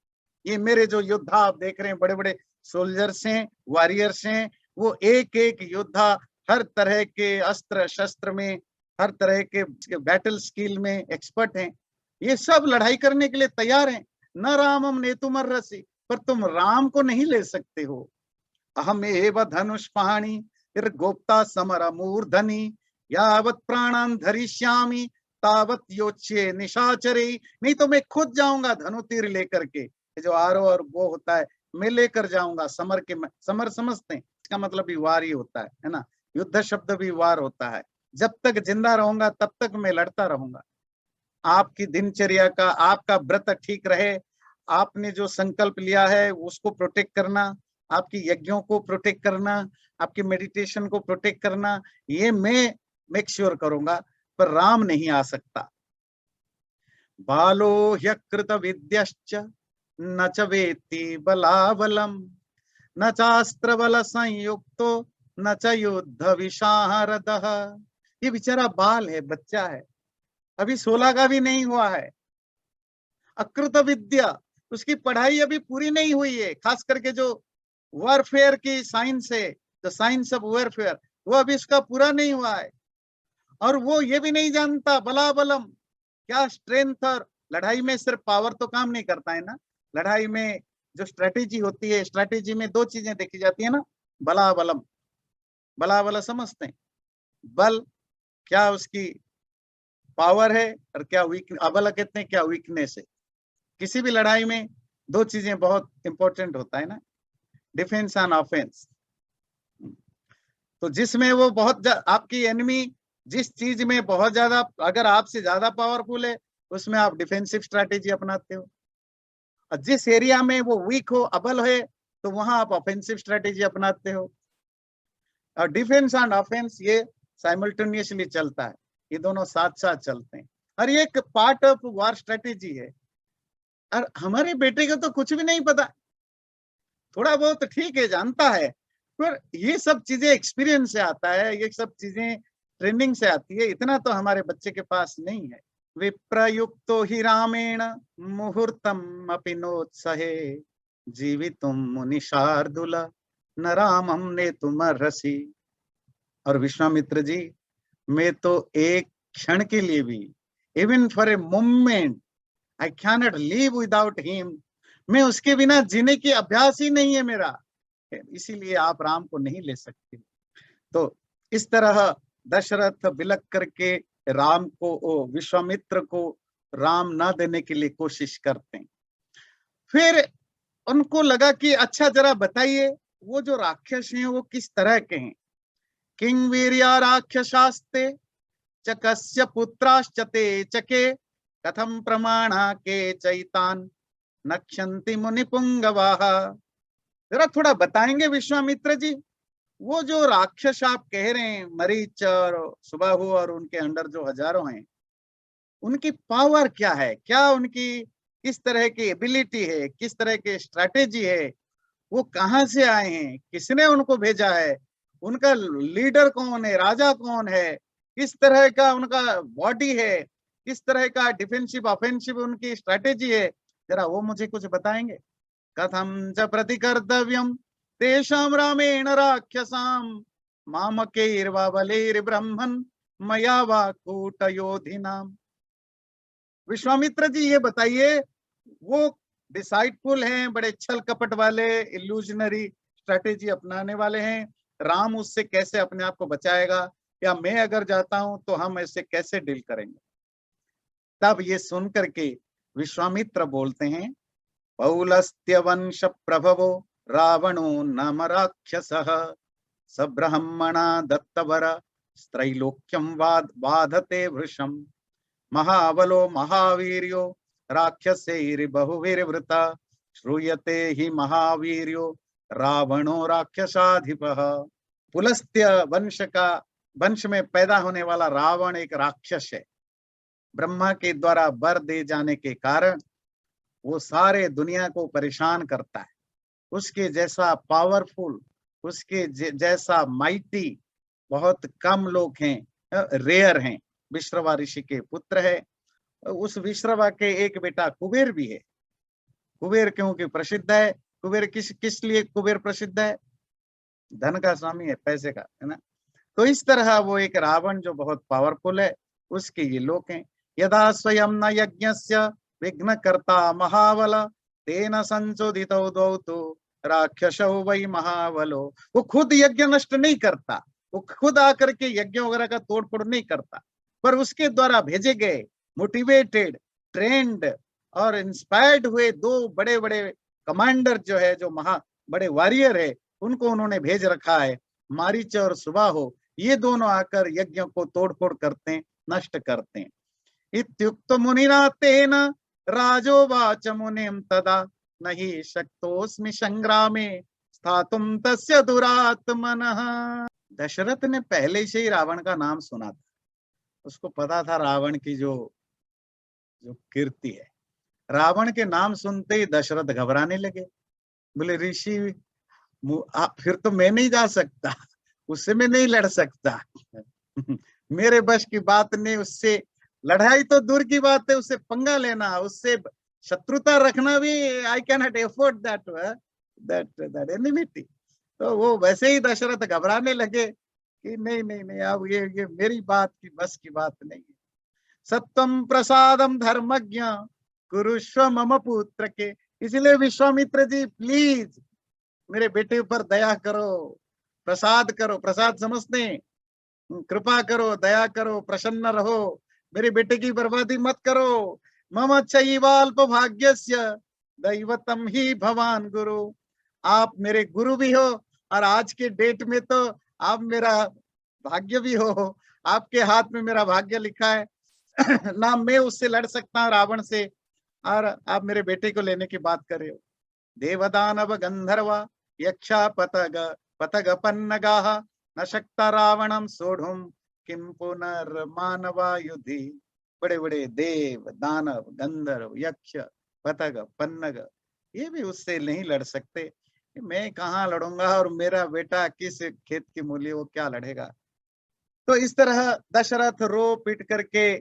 ये मेरे जो योद्धा आप देख रहे हैं, बड़े बड़े सोल्जर्स हैं, वॉरियर्स हैं, वो एक एक योद्धा हर तरह के अस्त्र शस्त्र में, हर तरह के बैटल स्किल में एक्सपर्ट हैं, ये सब लड़ाई करने के लिए तैयार हैं। न रामम नेतुमर्हसि, पर तुम राम को नहीं ले सकते हो। अहम एव धनुष पाणी गोप्ता समर मूर्धनि यावत प्राणान धरिष्यामि तावत योच्ये निशाचरे। नहीं तो मैं खुद जाऊंगा धनुतीर लेकर के, जो आरो और वो होता है मैं लेकर जाऊंगा। समर के समर समझते हैं, इसका मतलब भी वार ही होता है ना, युद्ध शब्द भी वार होता है। जब तक जिंदा रहूंगा तब तक मैं लड़ता रहूंगा। आपकी दिनचर्या का, आपका व्रत ठीक रहे, आपने जो संकल्प लिया है उसको प्रोटेक्ट करना, आपकी यज्ञों को प्रोटेक्ट करना, आपकी मेडिटेशन को प्रोटेक्ट करना, ये मैं मेक श्योर करूंगा, पर राम नहीं आ सकता। बालो ह्यकृत विद्यश्च न च वेत्ति बलाबलम न चास्त्र बल संयुक्तो न च युद्ध विशारदः। ये बेचारा बाल है, बच्चा है, अभी 16 का भी नहीं हुआ है। अकृत विद्या, उसकी पढ़ाई अभी पूरी नहीं हुई है, खास करके जो वॉरफेयर की साइंस है, द साइंस ऑफ वॉरफेयर, वो अभी उसका पूरा नहीं हुआ है। और वो ये भी नहीं जानता बलाबलम क्या स्ट्रेंथ, और लड़ाई में सिर्फ पावर तो काम नहीं करता है ना, लड़ाई में जो स्ट्रेटेजी होती है, स्ट्रेटेजी में 2 चीजें देखी जाती है ना, बला बलम। बला बला समझते हैं, बल क्या उसकी पावर है, और क्या वीक, अबल कहते हैं क्या वीकनेस है। किसी भी लड़ाई में 2 चीजें बहुत इंपॉर्टेंट होता है ना, डिफेंस एंड ऑफेंस। तो जिसमें वो बहुत आपकी एनिमी जिस चीज में बहुत ज्यादा, अगर आपसे ज्यादा पावरफुल है, उसमें आप डिफेंसिव स्ट्रैटेजी अपनाते हो, और जिस एरिया में वो वीक हो, अबल है, तो वहां आप ऑफेंसिव स्ट्रैटेजी अपनाते हो। और डिफेंस एंड ऑफेंस ये साइमल्टेनियसली चलता है, ये दोनों साथ साथ चलते हैं, और ये एक पार्ट ऑफ वॉर स्ट्रैटेजी है। और हमारे बेटे को तो कुछ भी नहीं पता, थोड़ा बहुत ठीक है जानता है, पर ये सब चीजें एक्सपीरियंस से आता है, ये सब चीजें ट्रेनिंग से आती है, इतना तो हमारे बच्चे के पास नहीं है। विप्रयुक्तो हि रामेण मुहूर्तम अपि नोत्सहे जीवितुम मुनि शार्दुल न रामम नेतुमर्हसि। और विश्वामित्र जी, मैं तो एक क्षण के लिए भी, even for a moment, I can not live without him, मैं उसके बिना जीने की अभ्यास ही नहीं है मेरा, इसीलिए आप राम को नहीं ले सकते। तो इस तरह दशरथ बिलक करके राम को, विश्वामित्र को राम ना देने के लिए कोशिश करते हैं। फिर उनको लगा कि अच्छा जरा बताइए वो जो राक्षस हैं वो किस तरह के हैं। किंग वीर्या राक्षसास्ते चकस्य पुत्राश्चते चके कथम प्रमाणा के चैतान नक्षन्ति मुनिपुंगवाः। जरा थोड़ा बताएंगे विश्वामित्र जी, वो जो राक्षस आप कह रहे हैं, मरीच और सुबाहु और उनके अंडर जो हजारों हैं, उनकी पावर क्या है? क्या उनकी किस तरह की एबिलिटी है? किस तरह की स्ट्रैटेजी है? वो कहाँ से आए हैं? किसने उनको भेजा है? उनका लीडर कौन है? राजा कौन है? किस तरह का उनका बॉडी है? किस तरह का डिफेंसिव ऑफेंसिव उनकी स्ट्रैटेजी है? जरा वो मुझे कुछ बताएंगे? कथम च प्रतिकर्तव्यम तेषां रामेण राक्षसां मामकैर्वा बलैर्ब्रह्मन् मया वा कूटयोधिनाम्। विश्वामित्र जी ये बताइए, वो डिसाइडफुल हैं, बड़े छल कपट वाले, इल्यूजनरी स्ट्रेटेजी अपनाने वाले हैं, राम उससे कैसे अपने आप को बचाएगा, या मैं अगर जाता हूं तो हम ऐसे कैसे डील करेंगे? तब ये सुन करके विश्वामित्र बोलते हैं, पौलस्त्य वंश प्रभवो रावणो नाम राक्षसः सब्रह्मणा दत्तवर स्त्रैलोक्यं बाधते वृषम् महाबलो महावीर्यो राक्षसैर्बहुभिर्वृता श्रूयते हि महावीर्यो रावणो राक्षसाधिपः। पुलस्त्य वंश में पैदा होने वाला रावण एक राक्षस है। ब्रह्मा के द्वारा वर दे जाने के कारण वो सारे दुनिया को परेशान करता है। उसके जैसा पावरफुल, उसके जैसा माइटी बहुत कम लोग हैं, रेयर हैं। विश्रवा ऋषि के पुत्र है। उस विश्रवा के एक बेटा कुबेर भी है। कुबेर क्योंकि प्रसिद्ध है। कुबेर किस लिए कुबेर प्रसिद्ध है? धन का स्वामी है, पैसे का, है ना। तो इस तरह वो एक रावण जो बहुत पावरफुल है, उसके ये लोग हैं। यदा स्वयं न यज्ञस्य विघ्न करता महाबल तेन संचोदितो दौतु राक्षसो वै महाबलो। वो खुद यज्ञ नष्ट नहीं करता, वो खुद आकर के यज्ञ वगैरह का तोड़फोड़ नहीं करता, पर उसके द्वारा भेजे गए मोटिवेटेड, ट्रेंड और इंस्पायर्ड हुए दो बड़े बड़े कमांडर जो है, जो बड़े वॉरियर है, उनको उन्होंने भेज रखा है। मारीच और सुबाहो, ये दोनों आकर यज्ञ को तोड़फोड़ करते हैं, नष्ट करते हैं। इत्युक्त मुनिना तेन राजोवाच मुनिम तदा नहीं शक्तोस्मि संग्रामे स्थातुम तस्य दुरात्मनः। दशरथ ने पहले से ही रावण का नाम सुना था। उसको पता था रावण की जो कीर्ति है। रावण के नाम सुनते ही दशरथ घबराने लगे। बोले, ऋषि फिर तो मैं नहीं जा सकता, उससे मैं नहीं लड़ सकता। मेरे बस की बात नहीं। उससे लड़ाई तो दूर की बात है, उससे पंगा लेना, उससे शत्रुता रखना भी I can not afford that enmity. तो वो वैसे ही दशरथ घबराने लगे कि नहीं नहीं नहीं, अब ये मेरी बात की बस की बात नहीं है। सत्वम प्रसादम धर्मज्ञ कुरुष्व मम पुत्र के। इसलिए विश्वामित्र जी प्लीज मेरे बेटे पर दया करो, प्रसाद करो। प्रसाद समझते हैं, कृपा करो, दया करो, प्रसन्न रहो, मेरे बेटे की बर्बादी मत करो। मम चैवाल्प भाग्यस्य दैवतम ही भवान गुरु। आप मेरे गुरु भी हो, और आज के डेट में तो आप मेरा भाग्य भी हो। आपके हाथ में मेरा भाग्य लिखा है। ना मैं उससे लड़ सकता हूं, रावण से, और आप मेरे बेटे को लेने की बात कर रहे हो। देवदानव गंधर्वा यक्षा पतग पन्नगाः न शक्ता रावणम सोढ़ुम किम पुनर्मानवा युधि। बड़े बड़े देव, दानव, गंधर्व, यक्ष, पतग, पन्नग, ये भी उससे नहीं लड़ सकते। मैं कहाँ लड़ूंगा, और मेरा बेटा किस खेत की मूली, वो क्या लड़ेगा। तो इस तरह दशरथ रो पीट करके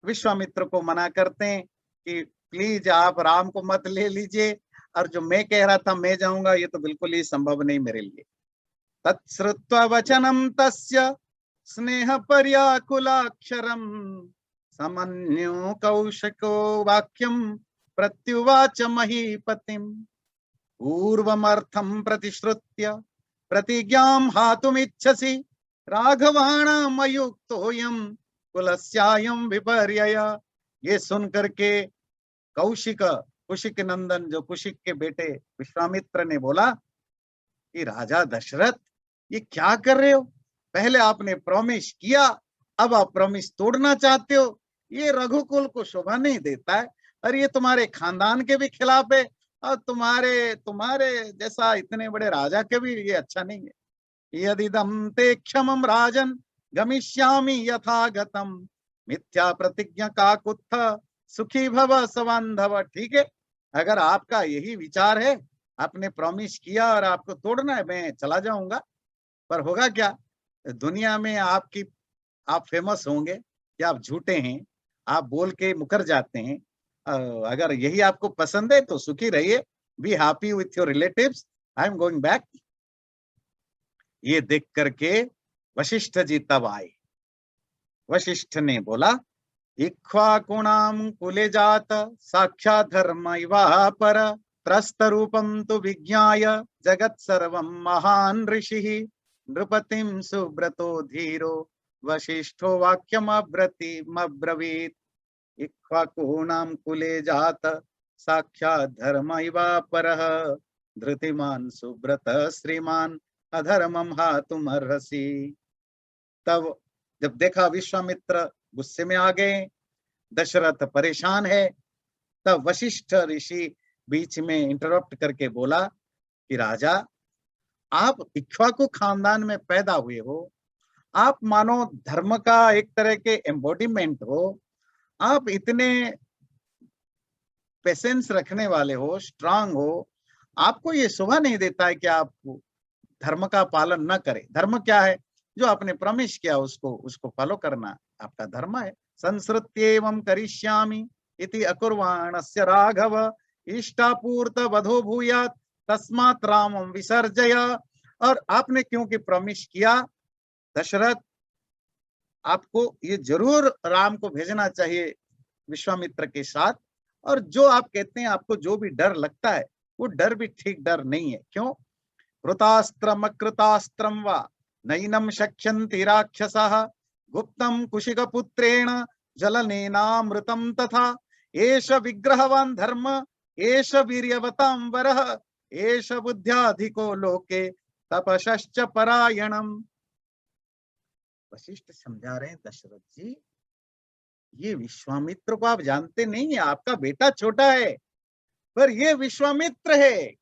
विश्वामित्र को मना करते हैं कि प्लीज आप राम को मत ले लीजिए, और जो मैं कह रहा था मैं जाऊंगा, ये तो बिल्कुल ही संभव नहीं मेरे लिए। तत्श्रुत्वा वचनम तस्य स्नेह पर्याकुलाक्षरम समन्यो कौशको वाक्यम प्रत्युवाच महीपतिम पूर्वमर्थम प्रतिश्रुत्य प्रतिज्ञां हातुमिच्छसि राघवाणाम अयुक्तोऽयं कुलस्यायं विपर्यय। ये सुन करके कुशिक नंदन, जो कुशिक के बेटे विश्वामित्र ने बोला कि राजा दशरथ, ये क्या कर रहे हो? पहले आपने प्रॉमिस किया, अब आप प्रॉमिस तोड़ना चाहते हो। ये रघुकुल को शोभा नहीं देता है, और ये तुम्हारे खानदान के भी खिलाफ है, और तुम्हारे जैसा इतने बड़े राजा के भी ये अच्छा नहीं है। यदिदं ते क्षमं राजन् गमिष्यामि यथा गतम, मिथ्या प्रतिज्ञा काकुत्थ सुखी भव सबांधव। ठीक है, अगर आपका यही विचार है, आपने प्रॉमिस किया और आपको तोड़ना है, मैं चला जाऊंगा, पर होगा क्या? दुनिया में आप फेमस होंगे कि आप झूठे हैं, आप बोल के मुकर जाते हैं। अगर यही आपको पसंद है तो सुखी रहिए, be happy with your relatives, I am going back. ये देख करके वशिष्ठ जी तब आए। वशिष्ठ ने बोला, इक्ष्वाकुणाम कुले जात साक्षात् धर्म इवा पर, त्रस्त रूपम तु विज्ञाय जगत सर्वम महान ऋषि, नृपतिम सुब्रतो धीरो वशिष्ठो वाक्यमब्रवीत्। इक्ष्वाकुणाम कुले जात साक्षात् धर्म इवा परः, धृतिमान सुब्रत श्रीमान अधर्मम हातुमर्हसि। तब जब देखा विश्वामित्र गुस्से में आ गए, दशरथ परेशान है, तब वशिष्ठ ऋषि बीच में इंटरप्ट करके बोला कि राजा, आप इक्ष्वाकु खानदान में पैदा हुए हो, आप मानो धर्म का एक तरह के एम्बॉडीमेंट हो, आप इतने पेशेंस रखने वाले हो, स्ट्रांग हो, आपको ये शोभा नहीं देता है कि आप धर्म का पालन न करें। धर्म क्या है? जो आपने प्रॉमिस किया उसको फॉलो करना आपका धर्म है। संसृत्येवं करिष्यामि इति अकुर्वाणस्य राघव, इष्टापूर्त वधो भूयात् तस्मात् रामं विसर्जय। और आपने क्योंकि प्रॉमिस किया दशरथ, आपको ये जरूर राम को भेजना चाहिए विश्वामित्र के साथ। और जो आप कहते हैं, आपको जो भी डर लगता है, वो डर भी ठीक डर नहीं है। क्यों? कृतास्त्रम अकृतास्त्रम वा नैनम शक्यन्ति राक्षसः, गुप्तम कुशिकपुत्रेण जलनेनामृतम तथा, एष विग्रहवान धर्म एष वीर्यवतां वरः, एष बुद्ध्याधिको लोके तपश्च परायणम। वशिष्ठ समझा रहे हैं, दशरथ जी, ये विश्वामित्र को आप जानते नहीं है, आपका बेटा छोटा है, पर ये विश्वामित्र है,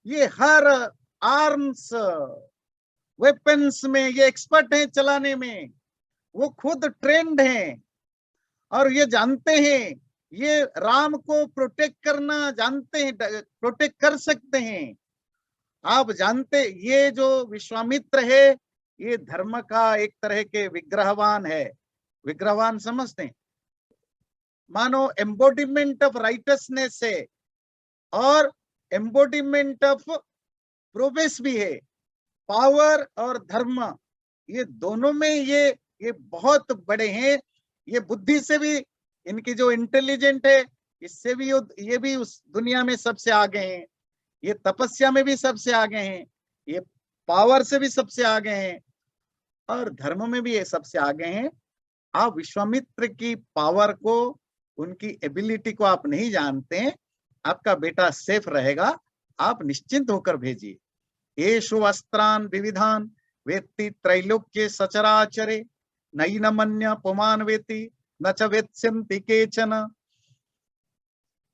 ये हर आर्म्स वेपन्स में ये एक्सपर्ट है चलाने में, वो खुद ट्रेंड हैं और ये जानते हैं, ये राम को प्रोटेक्ट करना जानते हैं, प्रोटेक्ट कर सकते हैं। आप जानते, ये जो विश्वामित्र है, ये धर्म का एक तरह के विग्रहवान है। विग्रहवान समझते हैं, मानो एम्बोडिमेंट ऑफ राइटसनेस है और एम्बोडिमेंट ऑफ प्रोग्रेस भी है। पावर और धर्म, ये दोनों में ये बहुत बड़े हैं। ये बुद्धि से भी, इनकी जो इंटेलिजेंट है, इससे भी ये भी उस दुनिया में सबसे आगे हैं। ये तपस्या में भी सबसे आगे हैं, ये पावर से भी सबसे आगे हैं और धर्म में भी ये सबसे आगे हैं। आप विश्वामित्र की पावर को, उनकी एबिलिटी को आप नहीं जानते हैं। आपका बेटा सेफ रहेगा, आप निश्चिंत होकर भेजिए। येषु वस्त्रान् विविधान् वेत्ति त्रैलोक्ये सचराचरे, नैनमन्य पुमान् वेत्ति न च वेत्स्यन्ति केचन।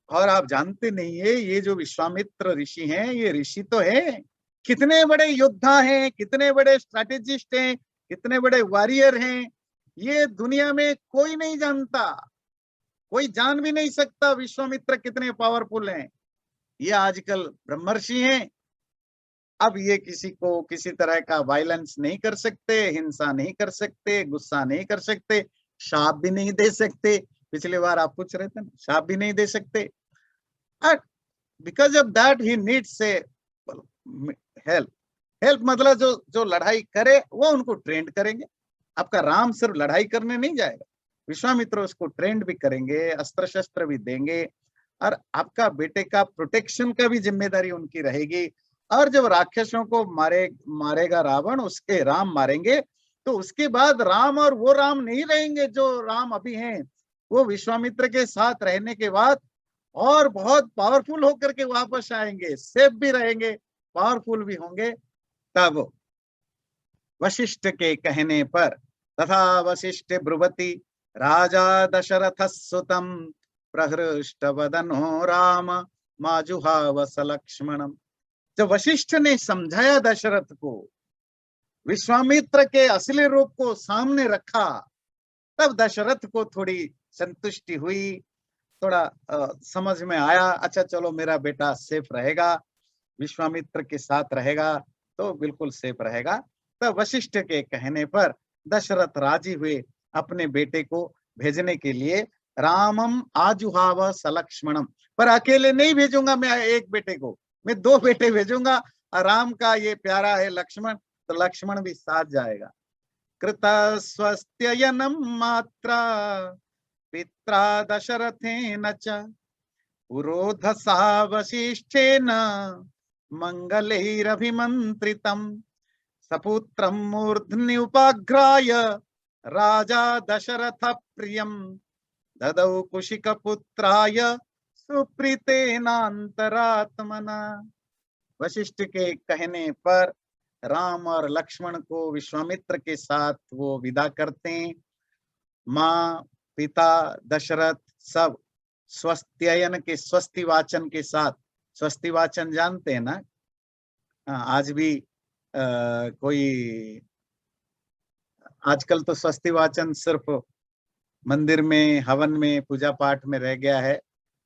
और आप जानते नहीं है, ये जो विश्वामित्र ऋषि हैं, ये ऋषि तो है, कितने बड़े योद्धा हैं, कितने बड़े स्ट्रैटेजिस्ट हैं, कितने बड़े वॉरियर हैं, ये दुनिया में कोई नहीं जानता, कोई जान भी नहीं सकता विश्वामित्र कितने पावरफुल हैं। ये आजकल ब्रह्मर्षि हैं। अब ये किसी को किसी तरह का वायलेंस नहीं कर सकते, हिंसा नहीं कर सकते, गुस्सा नहीं कर सकते, शाप भी नहीं दे सकते। पिछली बार आप पूछ रहे थे ना, शाप भी नहीं दे सकते। Because of that he needs से हेल्प। हेल्प मतलब जो लड़ाई करे वो उनको ट्रेंड करेंगे। आपका राम सिर्फ लड़ाई करने नहीं जाएगा, विश्वामित्र उसको ट्रेंड भी करेंगे, अस्त्र शस्त्र भी देंगे, और आपका बेटे का प्रोटेक्शन का भी जिम्मेदारी उनकी रहेगी। और जब राक्षसों को मारेगा रावण, उसके राम मारेंगे, तो उसके बाद राम और वो राम नहीं रहेंगे जो राम अभी हैं। वो विश्वामित्र के साथ रहने के बाद और बहुत पावरफुल होकर के वापस आएंगे, सेफ भी रहेंगे, पावरफुल भी होंगे। तब वशिष्ठ के कहने पर, तथा वशिष्ठ ब्रुवति राजा दशरथ सुतम, प्रहृष्ट वदनो राम माजुहाव सलक्ष्मणम। जब वशिष्ठ ने समझाया दशरथ को विश्वामित्र के असली रूप को सामने रखा, तब दशरथ को थोड़ी संतुष्टि हुई, थोड़ा समझ में आया, अच्छा चलो मेरा बेटा सेफ रहेगा, विश्वामित्र के साथ रहेगा तो बिल्कुल सेफ रहेगा। तब वशिष्ठ के कहने पर दशरथ राजी हुए अपने बेटे को भेजने के लिए। रामम आजुहाव सलक्ष्मणम, पर अकेले नहीं भेजूंगा मैं एक बेटे को, मैं दो बेटे भेजूंगा। राम का ये प्यारा है लक्ष्मण, तो लक्ष्मण भी साथ जाएगा। कृत स्वस्त्ययनम मात्रा पित्रा दशरथेन च पुरोधसा वसिष्ठेन मंगलैरभिमंत्रितम् सपुत्रं मूर्ध्नि उपाघ्राय राजा दशरथ प्रियं ददौ कुशिकपुत्राय सुप्रीतेनांतरात्मना। वशिष्ठ के कहने पर राम और लक्ष्मण को विश्वामित्र के साथ वो विदा करते हैं। माँ पिता दशरथ सब स्वस्त्ययन के स्वस्ति वाचन के साथ, स्वस्ति वाचन जानते हैं ना, आज भी कोई आजकल तो स्वस्ति वाचन सिर्फ मंदिर में हवन में पूजा पाठ में रह गया है,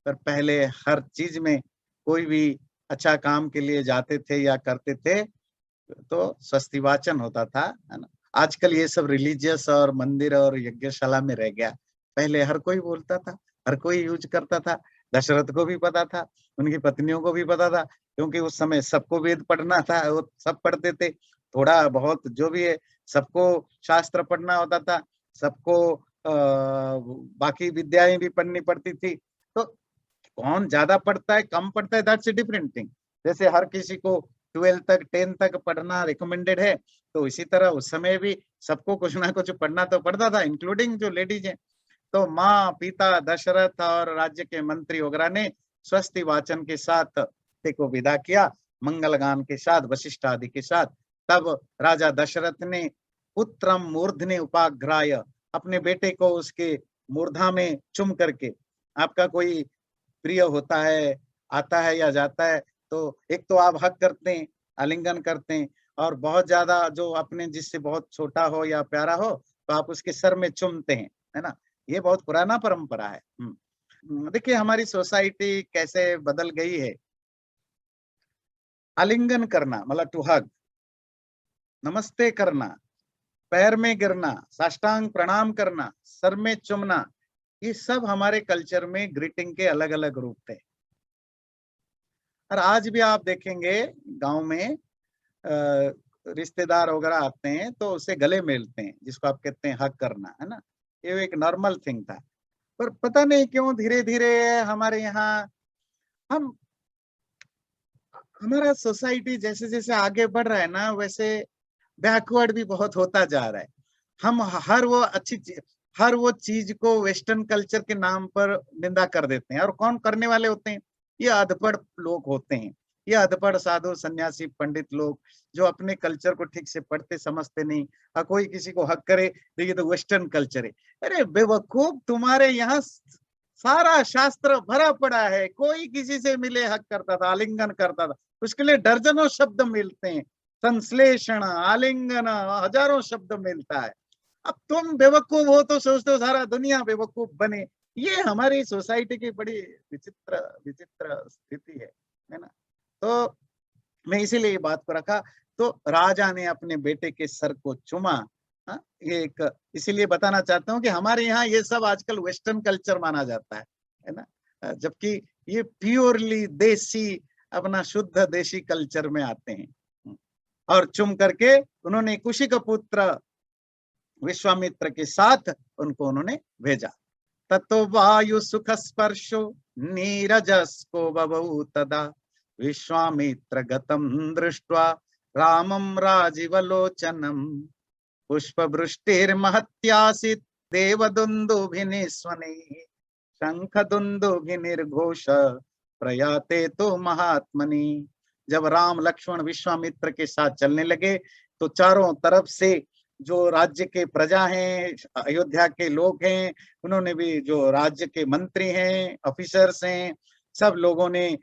पर पहले हर चीज में कोई भी अच्छा काम के लिए जाते थे या करते थे तो स्वस्ति वाचन होता था, है ना। आजकल ये सब रिलीजियस और मंदिर और यज्ञशाला में रह गया, पहले हर कोई बोलता था, हर कोई यूज करता था। दशरथ को भी पता था, उनकी पत्नियों को भी पता था, क्योंकि उस समय सबको वेद पढ़ना था, वो सब पढ़ते थे, थोड़ा बहुत जो भी है सबको शास्त्र पढ़ना होता था, सबको बाकी विद्याएं भी पढ़नी पड़ती थी। तो कौन ज्यादा पढ़ता है कम पढ़ता है दैट्स ए डिफरेंट थिंग। जैसे हर किसी को 12 तक 10 तक पढ़ना रिकमेंडेड है, तो इसी तरह उस समय भी सबको कुछ ना कुछ पढ़ना तो पड़ता था, इंक्लूडिंग जो लेडीज हैं। तो माँ पिता दशरथ और राज्य के मंत्री वगैरह ने स्वस्ति वाचन के साथ को विदा किया, मंगल गान के साथ, वशिष्ठ आदि के साथ। तब राजा दशरथ ने पुत्रम मूर्धने उपाग्राय, अपने बेटे को उसके मूर्धा में चुम करके, आपका कोई प्रिय होता है, आता है या जाता है, तो एक तो आप हक करते हैं, आलिंगन करते हैं, और बहुत ज्यादा जो अपने जिससे बहुत छोटा हो या प्यारा हो तो आप उसके सर में चुमते हैं, है ना। ये बहुत पुराना परंपरा है। देखिए हमारी सोसाइटी कैसे बदल गई है। आलिंगन करना मतलब टू हग, नमस्ते करना, पैर में गिरना, साष्टांग प्रणाम करना, सर में चुमना, ये सब हमारे कल्चर में ग्रीटिंग के अलग अलग रूप थे। और आज भी आप देखेंगे गांव में रिश्तेदार वगैरह आते हैं तो उसे गले मिलते हैं, जिसको आप कहते हैं हक करना, है ना। ये एक नॉर्मल थिंग था, पर पता नहीं क्यों धीरे धीरे हमारे यहाँ हम हमारा सोसाइटी जैसे जैसे आगे बढ़ रहा है ना, वैसे बैकवर्ड भी बहुत होता जा रहा है। हम हर वो चीज को वेस्टर्न कल्चर के नाम पर निंदा कर देते हैं। और कौन करने वाले होते हैं? ये अधपढ़ लोग होते हैं, ये अधपढ़ साधु सन्यासी पंडित लोग, जो अपने कल्चर को ठीक से पढ़ते समझते नहीं। और कोई किसी को हक करे तो ये तो वेस्टर्न कल्चर है। अरे बेवकूफ, तुम्हारे यहाँ सारा शास्त्र भरा पड़ा है, कोई किसी से मिले हक करता था, आलिंगन करता था, उसके लिए दर्जनों शब्द मिलते हैं, संश्लेषण, आलिंगन, हजारों शब्द मिलता है। अब तुम बेवकूफ हो तो सोचते हो सारा दुनिया बेवकूफ बने। ये हमारी सोसाइटी की बड़ी विचित्र विचित्र स्थिति है ना। तो मैं इसीलिए ये बात को रखा। तो राजा ने अपने बेटे के सर को चूमा। ये एक इसीलिए बताना चाहता हूँ कि हमारे यहाँ ये सब आजकल वेस्टर्न कल्चर माना जाता है ना, जबकि ये प्योरली देसी, अपना शुद्ध देशी कल्चर में आते हैं। और चुम करके उन्होंने कुशी का पुत्र विश्वामित्र के साथ उनको उन्होंने भेजा। ततो वायु सुख स्पर्शो नीरजस्को बभूव तदा विश्वामित्र गतम दृष्ट्वा रामम राजीवलोचनम पुष्पवृष्टिर्महत्यासीत् देवदुन्दुभिनिस्वनैः शंखदुन्दुभिर्घोष प्रयाते तो महात्मनि। जब राम लक्ष्मण विश्वामित्र के साथ चलने लगे तो चारों तरफ से जो राज्य के प्रजा हैं, अयोध्या के लोग हैं, उन्होंने भी, जो राज्य के मंत्री हैं, ऑफिसर्स हैं, सब लोगों ने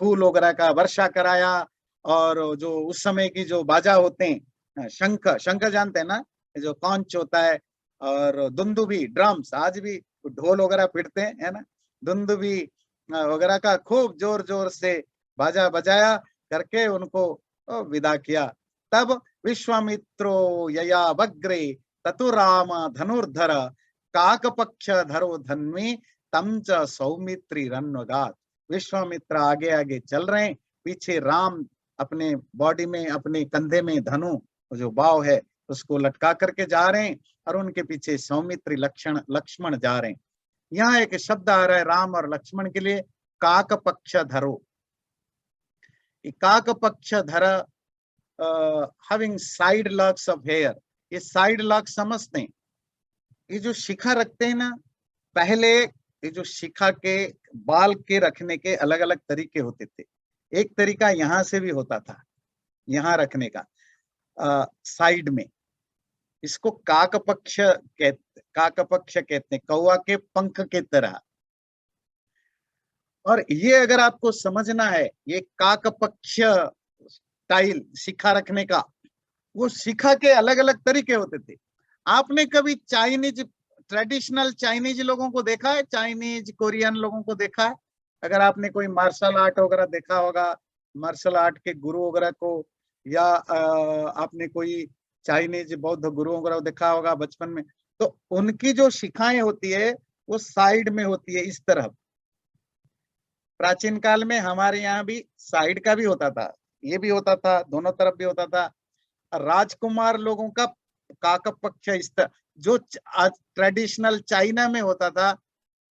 फूल वगैरह का वर्षा कराया। और जो उस समय की जो बाजा होते हैं, शंख, शंख जानते हैं ना, जो कॉन्च होता है, और दुंदुभी, ड्रम्स, आज भी ढोल वगैरह पिटते हैं, है ना, दुंदुभी वगैरह का खूब जोर जोर से बाजा बजाया करके उनको विदा किया। तब विश्वामित्रो यया वग्रे ततु राम धनुर्धर काकपक्ष धरो धन्वी तम च सौमित्री रन्वगात। विश्वामित्र आगे आगे चल रहे हैं, पीछे राम अपने बॉडी में, अपने कंधे में धनु जो बाव है उसको लटका करके जा रहे हैं, और उनके पीछे सौमित्री लक्ष्मण जा रहे हैं। यहाँ एक शब्द आ रहा है राम और लक्ष्मण के लिए, काक पक्ष धरो। काक पक्ष धर, having side locks of hair. ये साइड लॉक समझते हैं, ये जो शिखा रखते हैं ना, पहले ये जो शिखा के बाल के रखने के अलग अलग तरीके होते थे। एक तरीका यहां से भी होता था, यहाँ रखने का, साइड में, इसको काकपक्ष कहते हैं, कौवा के पंख के तरह। और ये अगर आपको समझना है, ये काकपक्ष स्टाइल शिखा रखने का, वो शिखा के अलग अलग तरीके होते थे। आपने कभी चाइनीज, ट्रेडिशनल चाइनीज लोगों को देखा है? चाइनीज कोरियन लोगों को देखा है? अगर आपने कोई मार्शल आर्ट वगैरह देखा होगा, मार्शल आर्ट के गुरु वगैरह को, या आपने कोई चाइनीज बौद्ध गुरुओं वगैरह देखा होगा बचपन में, तो उनकी जो शिखाएं होती है वो साइड में होती है, इस तरफ। प्राचीन काल में हमारे यहाँ भी साइड का भी होता था, ये भी होता था, दोनों तरफ भी होता था। राजकुमार लोगों का काकपक्ष इस तरह, जो ट्रेडिशनल चाइना में होता था,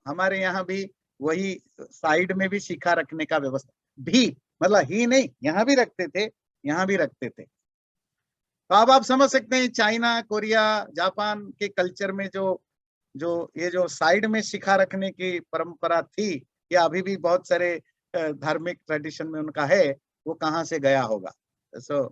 हमारे यहाँ भी वही साइड में भी शिखा रखने का व्यवस्था भी, मतलब ही नहीं, यहाँ भी रखते थे, यहाँ भी रखते थे। तो अब आप समझ सकते हैं चाइना, कोरिया, जापान के कल्चर में जो ये जो साइड में शिखा रखने की परंपरा थी, या अभी भी बहुत सारे धार्मिक ट्रेडिशन में उनका है, वो कहाँ से गया होगा। सो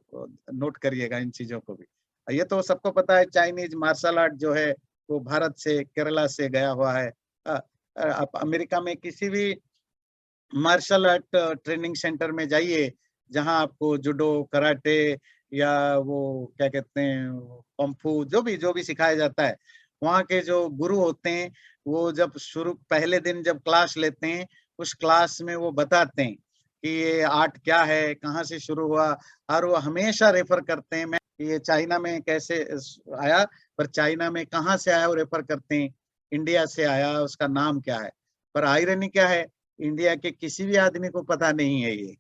नोट करिएगा इन चीजों को भी। ये तो सबको पता है, चाइनीज मार्शल आर्ट जो है वो भारत से, केरला से गया हुआ है। आप अमेरिका में किसी भी मार्शल आर्ट ट्रेनिंग सेंटर में जाइए, जहां आपको जुडो, कराटे, या वो क्या कहते हैं, पंफू, जो भी सिखाया जाता है, वहाँ के जो गुरु होते हैं, वो जब पहले दिन जब क्लास लेते हैं, उस क्लास में वो बताते हैं कि ये आर्ट क्या है, कहाँ से शुरू हुआ, और वो हमेशा रेफर करते हैं, मैं ये चाइना में कैसे आया, पर चाइना में कहाँ से आया वो रेफर करते हैं, इंडिया से आया, उसका नाम क्या है। पर आयरनी क्या है, इंडिया के किसी भी आदमी को पता नहीं है ये,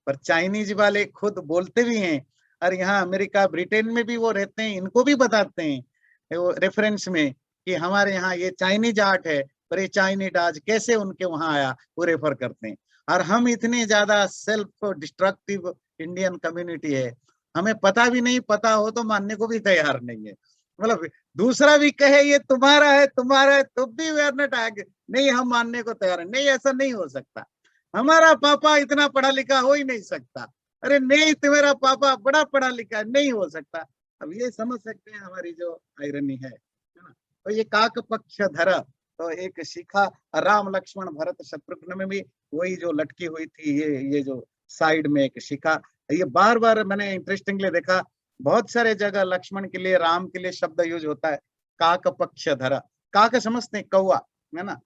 पर चाइनीज वाले खुद बोलते भी हैं, और यहाँ अमेरिका, ब्रिटेन में भी वो रहते हैं, इनको भी बताते हैं वो रेफरेंस में कि हमारे यहाँ ये चाइनीज आर्ट है, पर ये चाइनीज आर्ट कैसे उनके वहां आया, वो रेफर करते हैं। और हम इतने ज्यादा सेल्फ डिस्ट्रक्टिव इंडियन कम्युनिटी है, हमें पता भी नहीं, पता हो तो मानने को भी तैयार नहीं है। मतलब दूसरा भी कहे ये तुम्हारा है, तुम्हारा है, तो भी वे आर नॉट, नहीं हम मानने को तैयार है, नहीं ऐसा नहीं हो सकता, हमारा पापा इतना पढ़ा लिखा हो ही नहीं सकता, अरे नहीं तुम्हारा पापा बड़ा पढ़ा लिखा नहीं हो सकता। अब ये समझ सकते हैं हमारी जो आयरनी है ना। तो ये काक पक्ष धरा, तो एक शिखा, राम लक्ष्मण भरत शत्रुघ्न में भी वही जो लटकी हुई थी, ये जो साइड में एक शिखा, ये बार बार मैंने इंटरेस्टिंगली देखा, बहुत सारे जगह लक्ष्मण के लिए, राम के लिए शब्द यूज होता है, काक पक्ष धरा। काक समझते हैं, कौवा, है ना,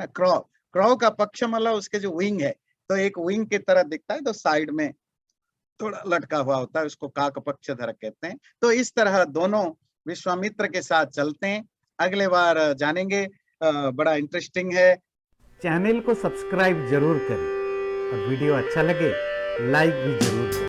क्रॉ, क्रॉ का पक्ष मतलब उसके जो विंग है, तो एक विंग की तरह दिखता है, तो साइड में थोड़ा लटका हुआ होता है, उसको काक पक्ष धर कहते हैं। तो इस तरह दोनों विश्वामित्र के साथ चलते हैं, अगले बार जानेंगे, बड़ा इंटरेस्टिंग है। चैनल को सब्सक्राइब जरूर करें, और वीडियो अच्छा लगे लाइक भी जरूर करें।